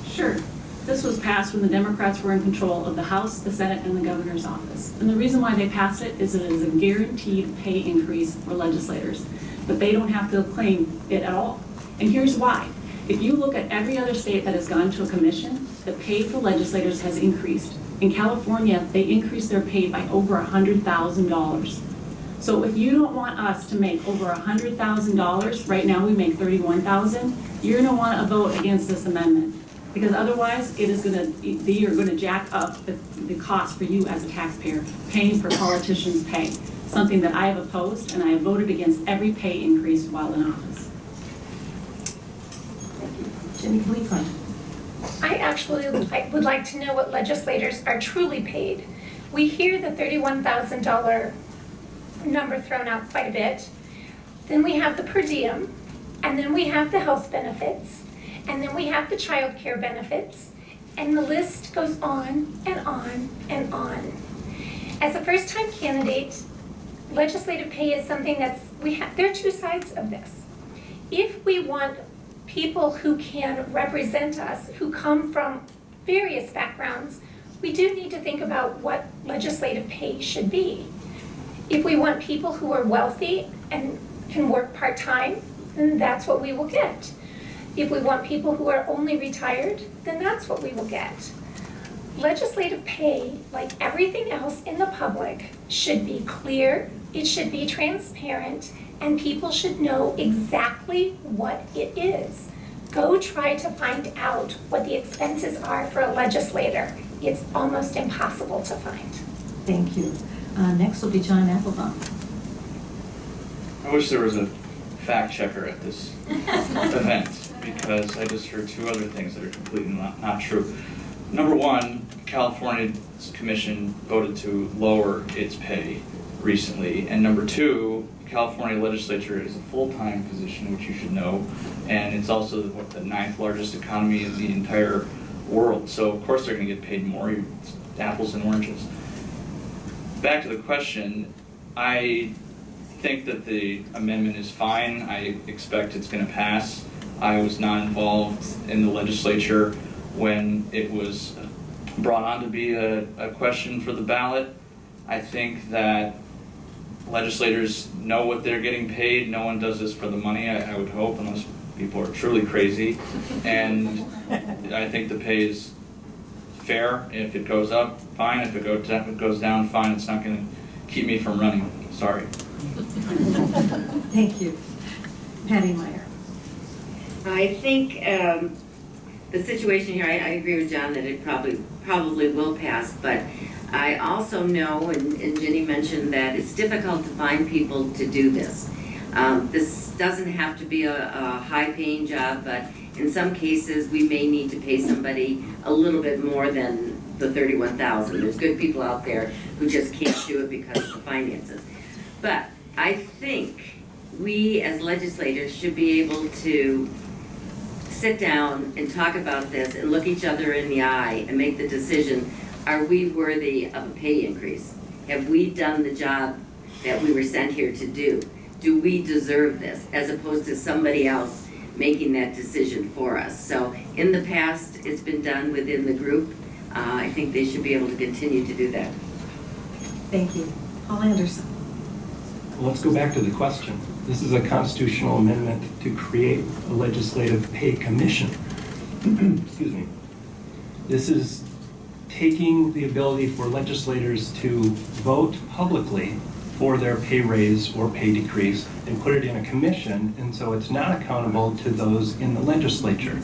Sure. This was passed when the Democrats were in control of the House, the Senate, and the governor's office. And the reason why they passed it is that it is a guaranteed pay increase for legislators, but they don't have to claim it at all. And here's why. If you look at every other state that has gone to a commission, the pay for legislators has increased. In California, they increased their pay by over $100,000. So if you don't want us to make over $100,000, right now we make $31,000, you're going to want to vote against this amendment, because otherwise you're going to jack up the cost for you as a taxpayer, paying for politicians' pay, something that I have opposed, and I have voted against every pay increase while in office. Jenny Cleveland. I actually would like to know what legislators are truly paid. We hear the $31,000 number thrown out quite a bit. Then we have the per diem, and then we have the health benefits, and then we have the child care benefits, and the list goes on and on and on. As a first-time candidate, legislative pay is something there are two sides of this. If we want people who can represent us, who come from various backgrounds, we do need to think about what legislative pay should be. If we want people who are wealthy and can work part-time, then that's what we will get. If we want people who are only retired, then that's what we will get. Legislative pay, like everything else in the public, should be clear, it should be transparent, and people should know exactly what it is. Go try to find out what the expenses are for a legislator. It's almost impossible to find. Thank you. Next will be John Applebaum. I wish there was a fact checker at this event, because I just heard two other things that are completely not true. Number one, California's commission voted to lower its pay recently. And number two, California legislature is a full-time position, which you should know, and it's also the 9th largest economy in the entire world. So of course they're going to get paid more. It's apples and oranges. Back to the question, I think that the amendment is fine. I expect it's going to pass. I was not involved in the legislature when it was brought on to be a question for the ballot. I think that legislators know what they're getting paid. No one does this for the money, I would hope, unless people are truly crazy. And I think the pay is fair. If it goes up, fine. If it goes down, fine. It's not going to keep me from running. Sorry. Thank you. Patty Meyer. I think the situation here, I agree with John that it probably will pass, but I also know, and Jenny mentioned that it's difficult to find people to do this. This doesn't have to be a high-paying job, but in some cases, we may need to pay somebody a little bit more than the $31,000. There's good people out there who just can't do it because of the finances. But I think we as legislators should be able to sit down and talk about this and look each other in the eye and make the decision, are we worthy of a pay increase? Have we done the job that we were sent here to do? Do we deserve this, as opposed to somebody else making that decision for us? So in the past, it's been done within the group. I think they should be able to continue to do that. Thank you. Paul Anderson. Well, let's go back to the question. This is a constitutional amendment to create a legislative pay commission. Excuse me. This is taking the ability for legislators to vote publicly for their pay raise or pay decrease and put it in a commission, and so it's not accountable to those in the legislature.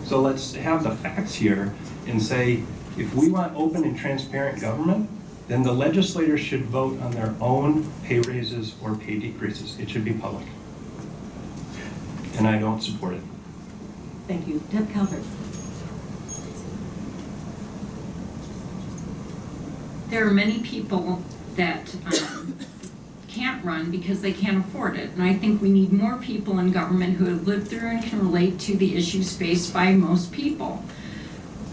So let's have the facts here and say, if we want open and transparent government, then the legislators should vote on their own pay raises or pay decreases. It should be public. And I don't support it. Thank you. Deb Calvert. There are many people that can't run because they can't afford it. And I think we need more people in government who have lived through and can relate to the issues faced by most people.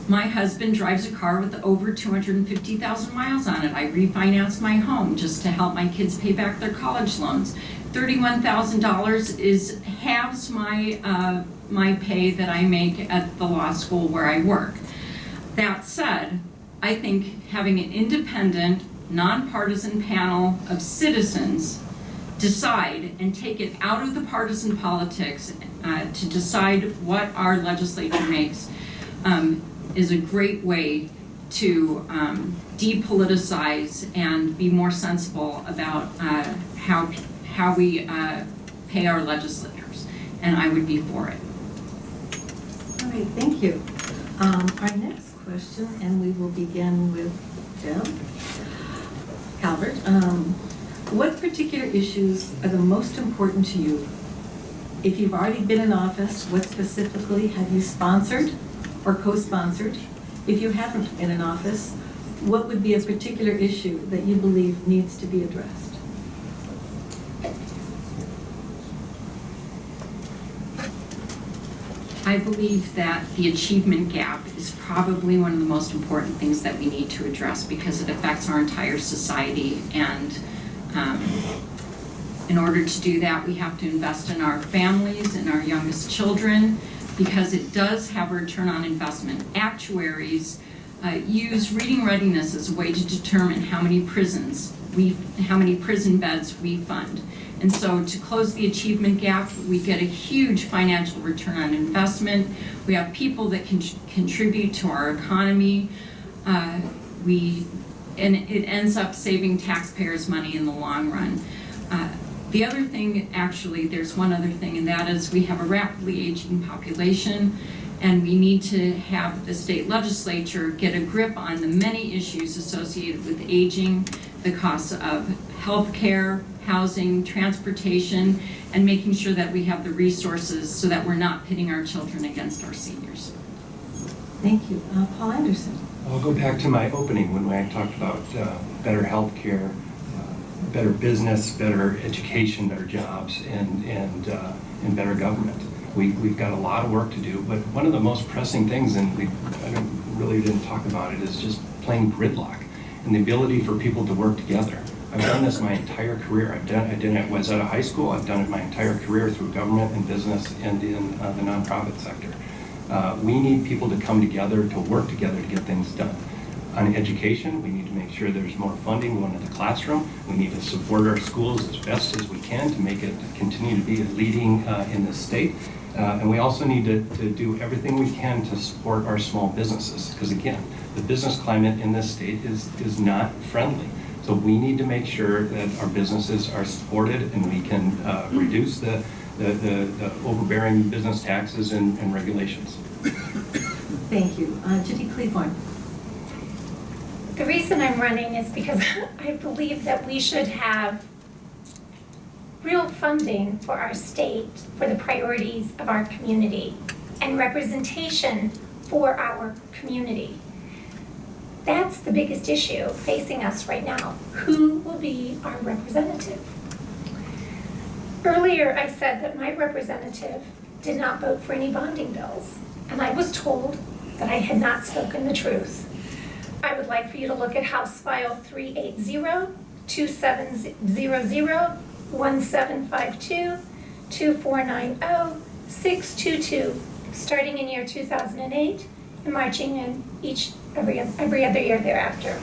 My husband drives a car with over 250,000 miles on it. I refinanced my home just to help my kids pay back their college loans. $31,000 halves my pay that I make at the law school where I work. That said, I think having an independent, nonpartisan panel of citizens decide and take it out of the partisan politics to decide what our legislature makes is a great way to depoliticize and be more sensible about how we pay our legislators, and I would be for it. All right, thank you. Our next question, and we will begin with Deb Calvert. What particular issues are the most important to you? If you've already been in office, what specifically have you sponsored or co-sponsored? If you haven't been in office, what would be a particular issue that you believe needs to be addressed? I believe that the achievement gap is probably one of the most important things that we need to address because it affects our entire society, and in order to do that, we have to invest in our families and our youngest children, because it does have a return on investment. Actuaries use reading readiness as a way to determine how many prison beds we fund. And so to close the achievement gap, we get a huge financial return on investment. We have people that can contribute to our economy. And it ends up saving taxpayers money in the long run. The other thing, actually, there's one other thing, and that is we have a rapidly aging population, and we need to have the state legislature get a grip on the many issues associated with aging, the costs of health care, housing, transportation, and making sure that we have the resources so that we're not pitting our children against our seniors. Thank you. Paul Anderson. I'll go back to my opening when I talked about better health care, better business, better education, better jobs, and better government. We've got a lot of work to do, but one of the most pressing things, and really didn't talk about it, is just plain gridlock and the ability for people to work together. I've done this my entire career. I did it was out of high school. I've done it my entire career through government and business and in the nonprofit sector. We need people to come together, to work together to get things done. On education, we need to make sure there's more funding going into the classroom. We need to support our schools as best as we can to make it continue to be leading in this state. And we also need to do everything we can to support our small businesses, because again, the business climate in this state is not friendly. So we need to make sure that our businesses are supported and we can reduce the the overbearing business taxes and regulations. Thank you. Judy Cleveland. The reason I'm running is because I believe that we should have real funding for our state, for the priorities of our community, and representation for our community. That's the biggest issue facing us right now. Who will be our representative? Earlier, I said that my representative did not vote for any bonding bills, and I was told that I had not spoken the truth. I would like for you to look at House File 380-2700-1752-2490-622, starting in year 2008 and marching in every other year thereafter.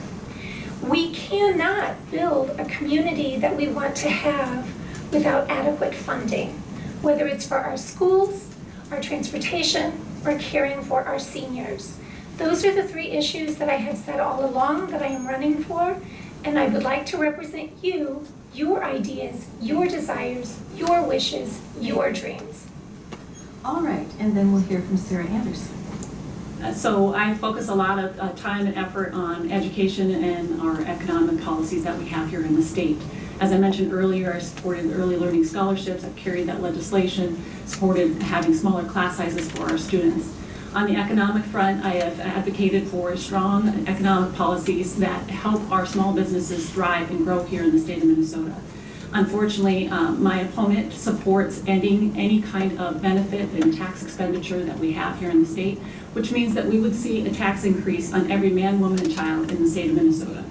We cannot build a community that we want to have without adequate funding, whether it's for our schools, our transportation, or caring for our seniors. Those are the three issues that I have said all along that I am running for, and I would like to represent you, your ideas, your desires, your wishes, your dreams. All right, and then we'll hear from Sarah Anderson. So I focus a lot of time and effort on education and our economic policies that we have here in the state. As I mentioned earlier, I supported early learning scholarships. I've carried that legislation, supported having smaller class sizes for our students. On the economic front, I have advocated for strong economic policies that help our small businesses thrive and grow here in the state of Minnesota. Unfortunately, my opponent supports ending any kind of benefit and tax expenditure that we have here in the state, which means that we would see a tax increase on every man, woman, and child in the state of Minnesota.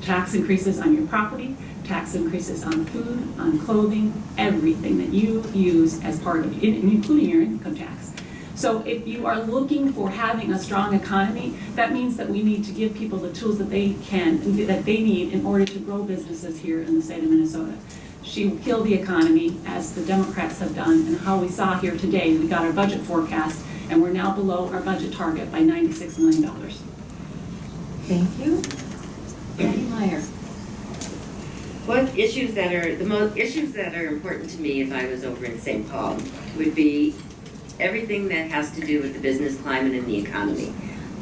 Tax increases on your property, tax increases on food, on clothing, everything that you use as part of, including your income tax. So if you are looking for having a strong economy, that means that we need to give people the tools that they need in order to grow businesses here in the state of Minnesota. She will kill the economy, as the Democrats have done, and how we saw here today, we got our budget forecast, and we're now below our budget target by $96 million. Thank you. Patty Meyer. What issues that are, issues that are important to me if I was over in St. Paul would be everything that has to do with the business climate and the economy.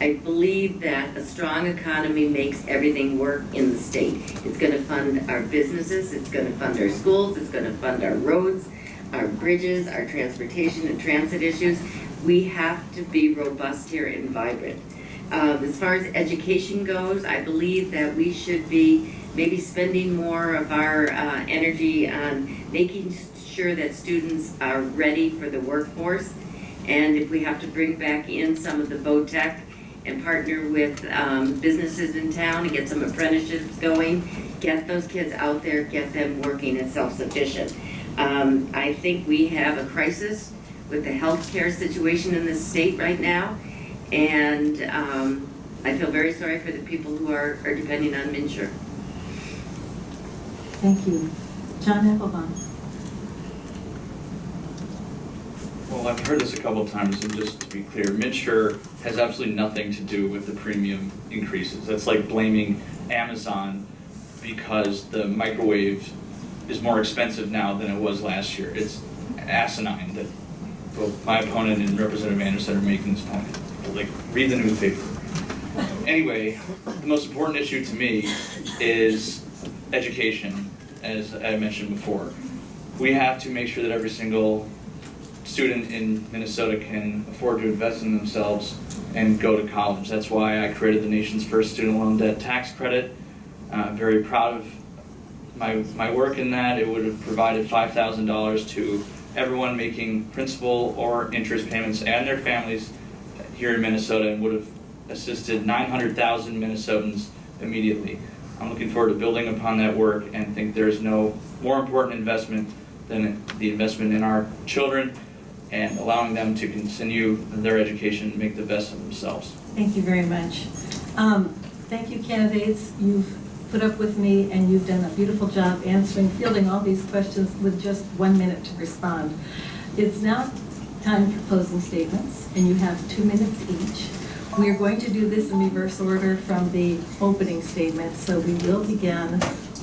I believe that a strong economy makes everything work in the state. It's going to fund our businesses, it's going to fund our schools, it's going to fund our roads, our bridges, our transportation and transit issues. We have to be robust here and vibrant. As far as education goes, I believe that we should be maybe spending more of our energy on making sure that students are ready for the workforce. And if we have to bring back in some of the VOTEC and partner with businesses in town and get some apprenticeships going, get those kids out there, get them working and self-sufficient. I think we have a crisis with the healthcare situation in this state right now, and I feel very sorry for the people who are depending on MNsure. Thank you. John Applebaum. Well, I've heard this a couple of times, and just to be clear, MNsure has absolutely nothing to do with the premium increases. That's like blaming Amazon because the microwave is more expensive now than it was last year. It's asinine that both my opponent and Representative Anderson are making this point. Like, read the newspaper. Anyway, the most important issue to me is education, as I mentioned before. We have to make sure that every single student in Minnesota can afford to invest in themselves and go to college. That's why I created the nation's first student loan debt tax credit. I'm very proud of my work in that. It would have provided $5,000 to everyone making principal or interest payments and their families here in Minnesota, and would have assisted 900,000 Minnesotans immediately. I'm looking forward to building upon that work and think there's no more important investment than the investment in our children and allowing them to continue their education and make the best of themselves. Thank you very much. Thank you, candidates. You've put up with me, and you've done a beautiful job fielding all these questions with just 1 minute to respond. It's now time for closing statements, and you have 2 minutes each. We are going to do this in reverse order from the opening statements, so we will begin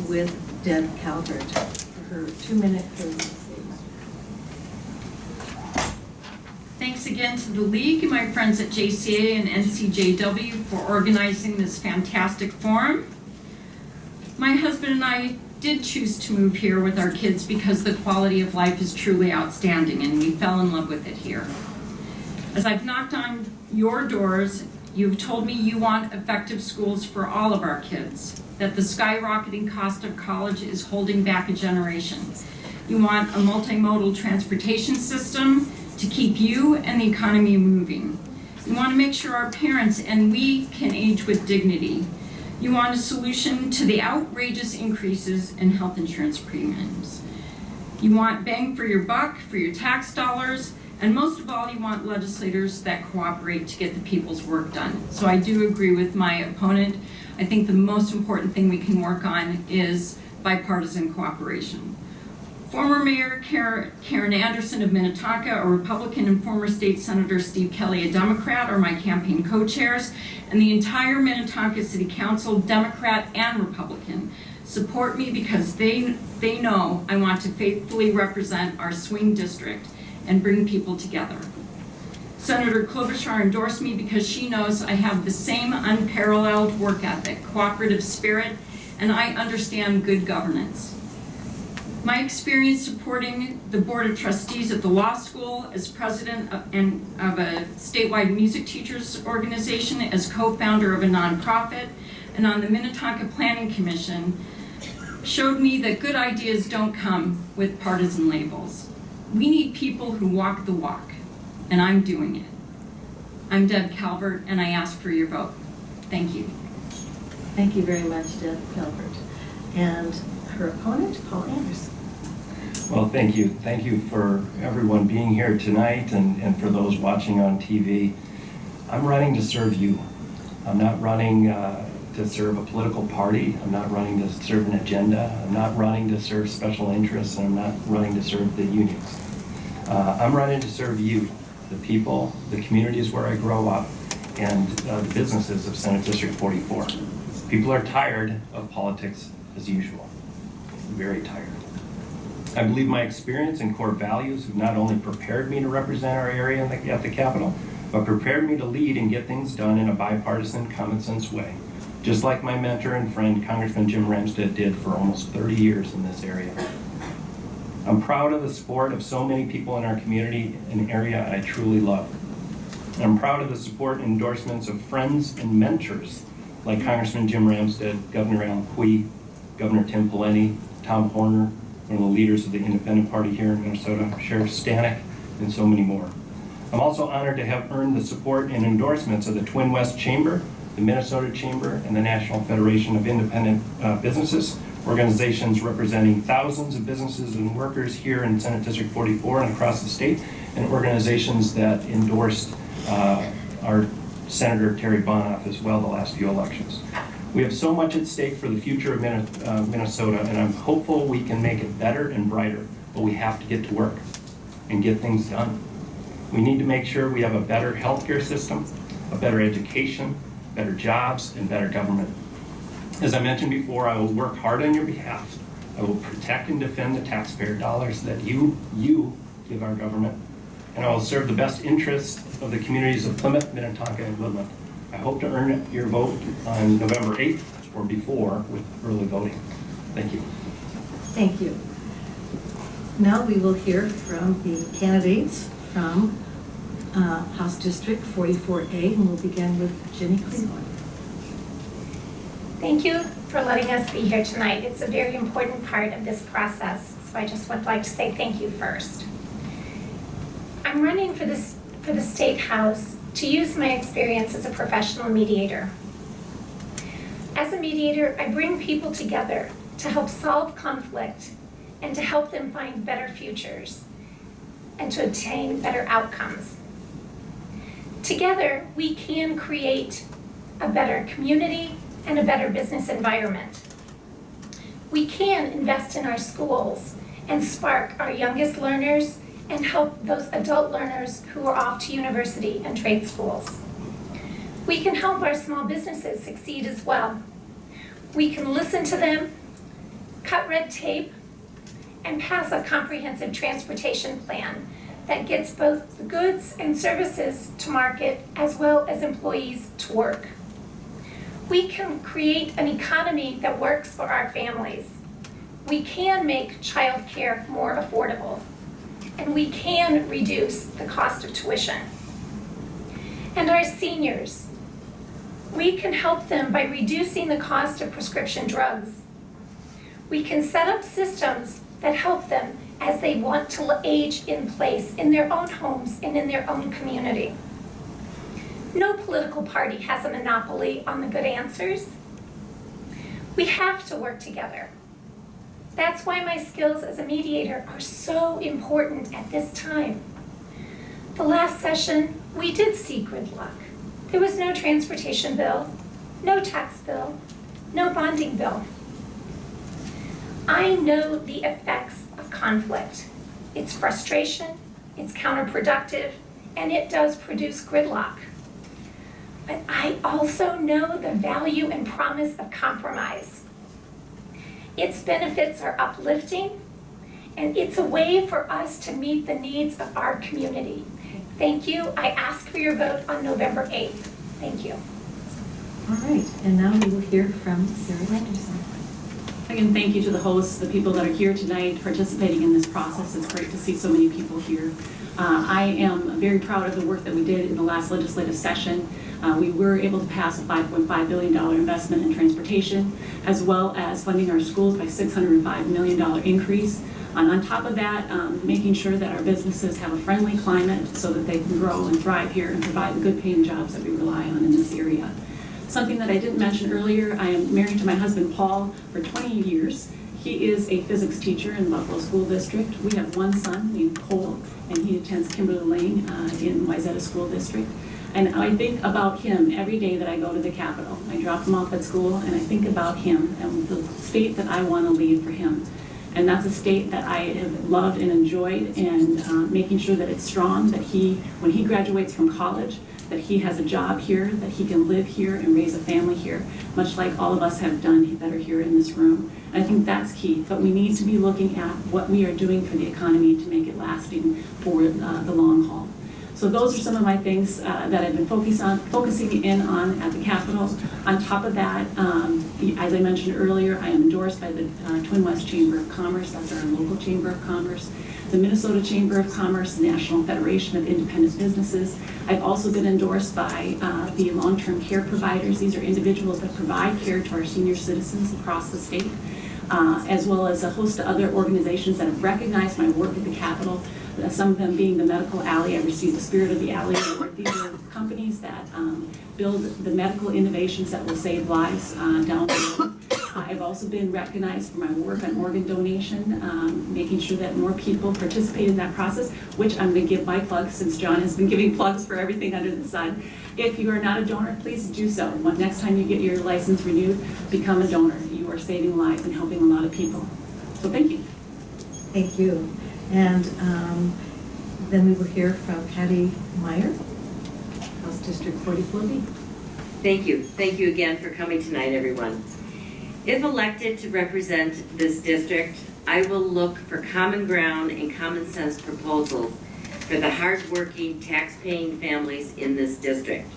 with Deb Calvert for her 2-minute closing statement. Thanks again to the League and my friends at JCA and NCJW for organizing this fantastic forum. My husband and I did choose to move here with our kids because the quality of life is truly outstanding, and we fell in love with it here. As I've knocked on your doors, you've told me you want effective schools for all of our kids, that the skyrocketing cost of college is holding back a generation. You want a multimodal transportation system to keep you and the economy moving. You want to make sure our parents and we can age with dignity. You want a solution to the outrageous increases in health insurance premiums. You want bang for your buck, for your tax dollars, and most of all, you want legislators that cooperate to get the people's work done. So I do agree with my opponent. I think the most important thing we can work on is bipartisan cooperation. Former Mayor Karen Anderson of Minnetonka, a Republican, and former State Senator Steve Kelly, a Democrat, are my campaign co-chairs, and the entire Minnetonka City Council, Democrat and Republican, support me because they know I want to faithfully represent our swing district and bring people together. Senator Klobuchar endorsed me because she knows I have the same unparalleled work ethic, cooperative spirit, and I understand good governance. My experience supporting the Board of Trustees at the law school, as president of a statewide music teachers organization, as co-founder of a nonprofit, and on the Minnetonka Planning Commission, showed me that good ideas don't come with partisan labels. We need people who walk the walk, and I'm doing it. I'm Deb Calvert, and I ask for your vote. Thank you. Thank you very much, Deb Calvert. And her opponent, Paul Anderson. Well, thank you. Thank you for everyone being here tonight and for those watching on TV. I'm running to serve you. I'm not running to serve a political party. I'm not running to serve an agenda. I'm not running to serve special interests, and I'm not running to serve the unions. I'm running to serve you, the people, the communities where I grow up, and the businesses of Senate District 44. People are tired of politics as usual. Very tired. I believe my experience and core values have not only prepared me to represent our area at the Capitol, but prepared me to lead and get things done in a bipartisan, common sense way, just like my mentor and friend, Congressman Jim Ramstad, did for almost 30 years in this area. I'm proud of the support of so many people in our community, an area I truly love. I'm proud of the support and endorsements of friends and mentors like Congressman Jim Ramstad, Governor Alan Quie, Governor Tim Pawlenty, Tom Horner, one of the leaders of the Independent Party here in Minnesota, Sheriff Stanek, and so many more. I'm also honored to have earned the support and endorsements of the Twin West Chamber, the Minnesota Chamber, and the National Federation of Independent Businesses, organizations representing thousands of businesses and workers here in Senate District 44 and across the state, and organizations that endorsed our Senator Terry Bonoff as well the last few elections. We have so much at stake for the future of Minnesota, and I'm hopeful we can make it better and brighter, but we have to get to work and get things done. We need to make sure we have a better healthcare system, a better education, better jobs, and better government. As I mentioned before, I will work hard on your behalf. I will protect and defend the taxpayer dollars that you give our government, and I will serve the best interests of the communities of Plymouth, Minnetonka, and Woodland. I hope to earn your vote on November 8th or before with early voting. Thank you. Thank you. Now we will hear from the candidates from House District 44A, and we'll begin with Jenny Cleveland. Thank you for letting us be here tonight. It's a very important part of this process, so I just would like to say thank you first. I'm running for the State House to use my experience as a professional mediator. As a mediator, I bring people together to help solve conflict and to help them find better futures and to obtain better outcomes. Together, we can create a better community and a better business environment. We can invest in our schools and spark our youngest learners and help those adult learners who are off to university and trade schools. We can help our small businesses succeed as well. We can listen to them, cut red tape, and pass a comprehensive transportation plan that gets both the goods and services to market as well as employees to work. We can create an economy that works for our families. We can make childcare more affordable, and we can reduce the cost of tuition. And our seniors, we can help them by reducing the cost of prescription drugs. We can set up systems that help them as they want to age in place in their own homes and in their own community. No political party has a monopoly on the good answers. We have to work together. That's why my skills as a mediator are so important at this time. The last session, we did see gridlock. There was no transportation bill, no tax bill, no bonding bill. I know the effects of conflict. It's frustration, it's counterproductive, and it does produce gridlock. But I also know the value and promise of compromise. Its benefits are uplifting, and it's a way for us to meet the needs of our community. Thank you. I ask for your vote on November 8th. Thank you. All right, and now we will hear from Sarah Anderson. Again, thank you to the hosts, the people that are here tonight participating in this process. It's great to see so many people here. I am very proud of the work that we did in the last legislative session. We were able to pass a $5.5 billion investment in transportation, as well as funding our schools by $605 million increase. And on top of that, making sure that our businesses have a friendly climate so that they can grow and thrive here and provide the good paying jobs that we rely on in this area. Something that I didn't mention earlier, I am married to my husband Paul for 20 years. He is a physics teacher in Buffalo School District. We have one son named Cole, and he attends Kimberly Lane in Wayzata School District. And I think about him every day that I go to the Capitol. I drop him off at school, and I think about him and the state that I want to lead for him. And that's a state that I have loved and enjoyed, and making sure that it's strong, that when he graduates from college, that he has a job here, that he can live here and raise a family here, much like all of us have done that are here in this room. And I think that's key, but we need to be looking at what we are doing for the economy to make it lasting for the long haul. So those are some of my things that I've been focusing in on at the Capitol. On top of that, as I mentioned earlier, I am endorsed by the Twin West Chamber of Commerce. That's our local Chamber of Commerce. The Minnesota Chamber of Commerce, the National Federation of Independent Businesses. I've also been endorsed by the long-term care providers. These are individuals that provide care to our senior citizens across the state, as well as a host of other organizations that have recognized my work at the Capitol. Some of them being the Medical Alley. I received the Spirit of the Alley Award. These are companies that build the medical innovations that will save lives down the road. I've also been recognized for my work on organ donation, making sure that more people participate in that process, which I'm going to give my plugs since John has been giving plugs for everything under the sun. If you are not a donor, please do so. Next time you get your license renewed, become a donor. You are saving lives and helping a lot of people. So thank you. Thank you. And then we will hear from Patty Meyer, House District 44B. Thank you. Thank you again for coming tonight, everyone. If elected to represent this district, I will look for common ground and common sense proposals for the hardworking, tax-paying families in this district.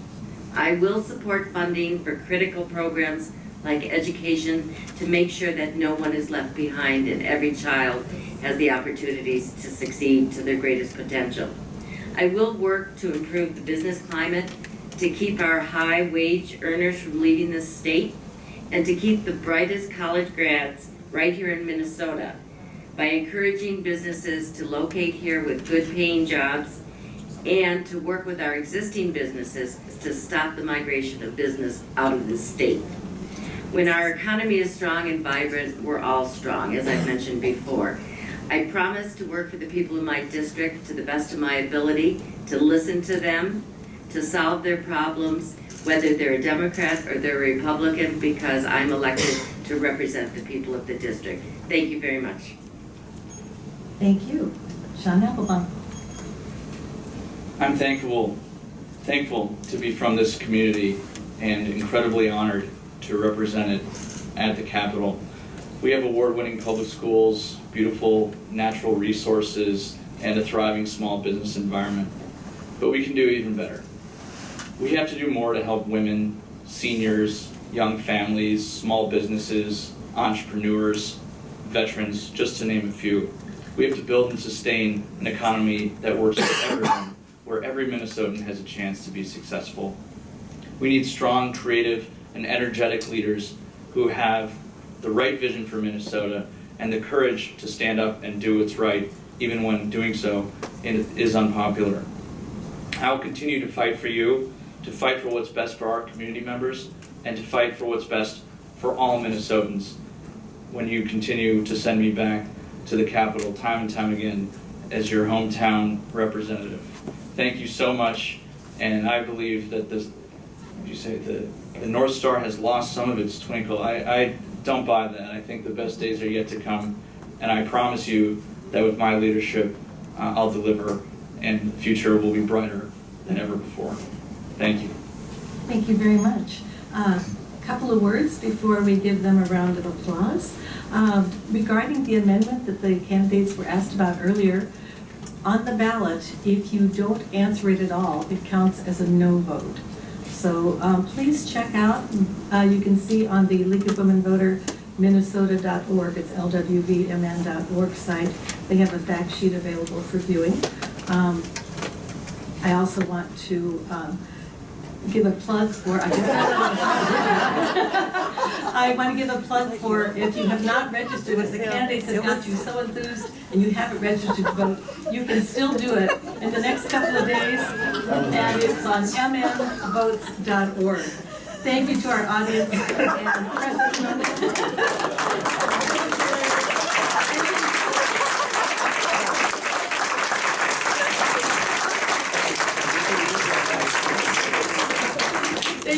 I will support funding for critical programs like education to make sure that no one is left behind and every child has the opportunities to succeed to their greatest potential. I will work to improve the business climate, to keep our high wage earners from leaving this state, and to keep the brightest college grads right here in Minnesota by encouraging businesses to locate here with good paying jobs and to work with our existing businesses to stop the migration of business out of this state. When our economy is strong and vibrant, we're all strong, as I've mentioned before. I promise to work for the people in my district to the best of my ability, to listen to them, to solve their problems, whether they're a Democrat or they're a Republican, because I'm elected to represent the people of the district. Thank you very much. Thank you. Sean Applebaum. I'm thankful to be from this community and incredibly honored to represent it at the Capitol. We have award-winning public schools, beautiful natural resources, and a thriving small business environment. But we can do even better. We have to do more to help women, seniors, young families, small businesses, entrepreneurs, veterans, just to name a few. We have to build and sustain an economy that works for everyone, where every Minnesotan has a chance to be successful. We need strong, creative, and energetic leaders who have the right vision for Minnesota and the courage to stand up and do what's right, even when doing so is unpopular. I will continue to fight for you, to fight for what's best for our community members, and to fight for what's best for all Minnesotans when you continue to send me back to the Capitol time and time again as your hometown representative. Thank you so much, and I believe that the North Star has lost some of its twinkle. I don't buy that. I think the best days are yet to come, and I promise you that with my leadership, I'll deliver, and the future will be brighter than ever before. Thank you. Thank you very much. Couple of words before we give them a round of applause. Regarding the amendment that the candidates were asked about earlier, on the ballot, if you don't answer it at all, it counts as a no vote. So please check out, you can see on the League of Women Voter Minnesota.org, it's LWVMN.org site, they have a fact sheet available for viewing. I also want to give a plug for, I want to give a plug for, if you have not registered, if the candidates have got you so enthused and you haven't registered to vote, you can still do it in the next couple of days, and it's on mnvotes.org. Thank you to our audience and President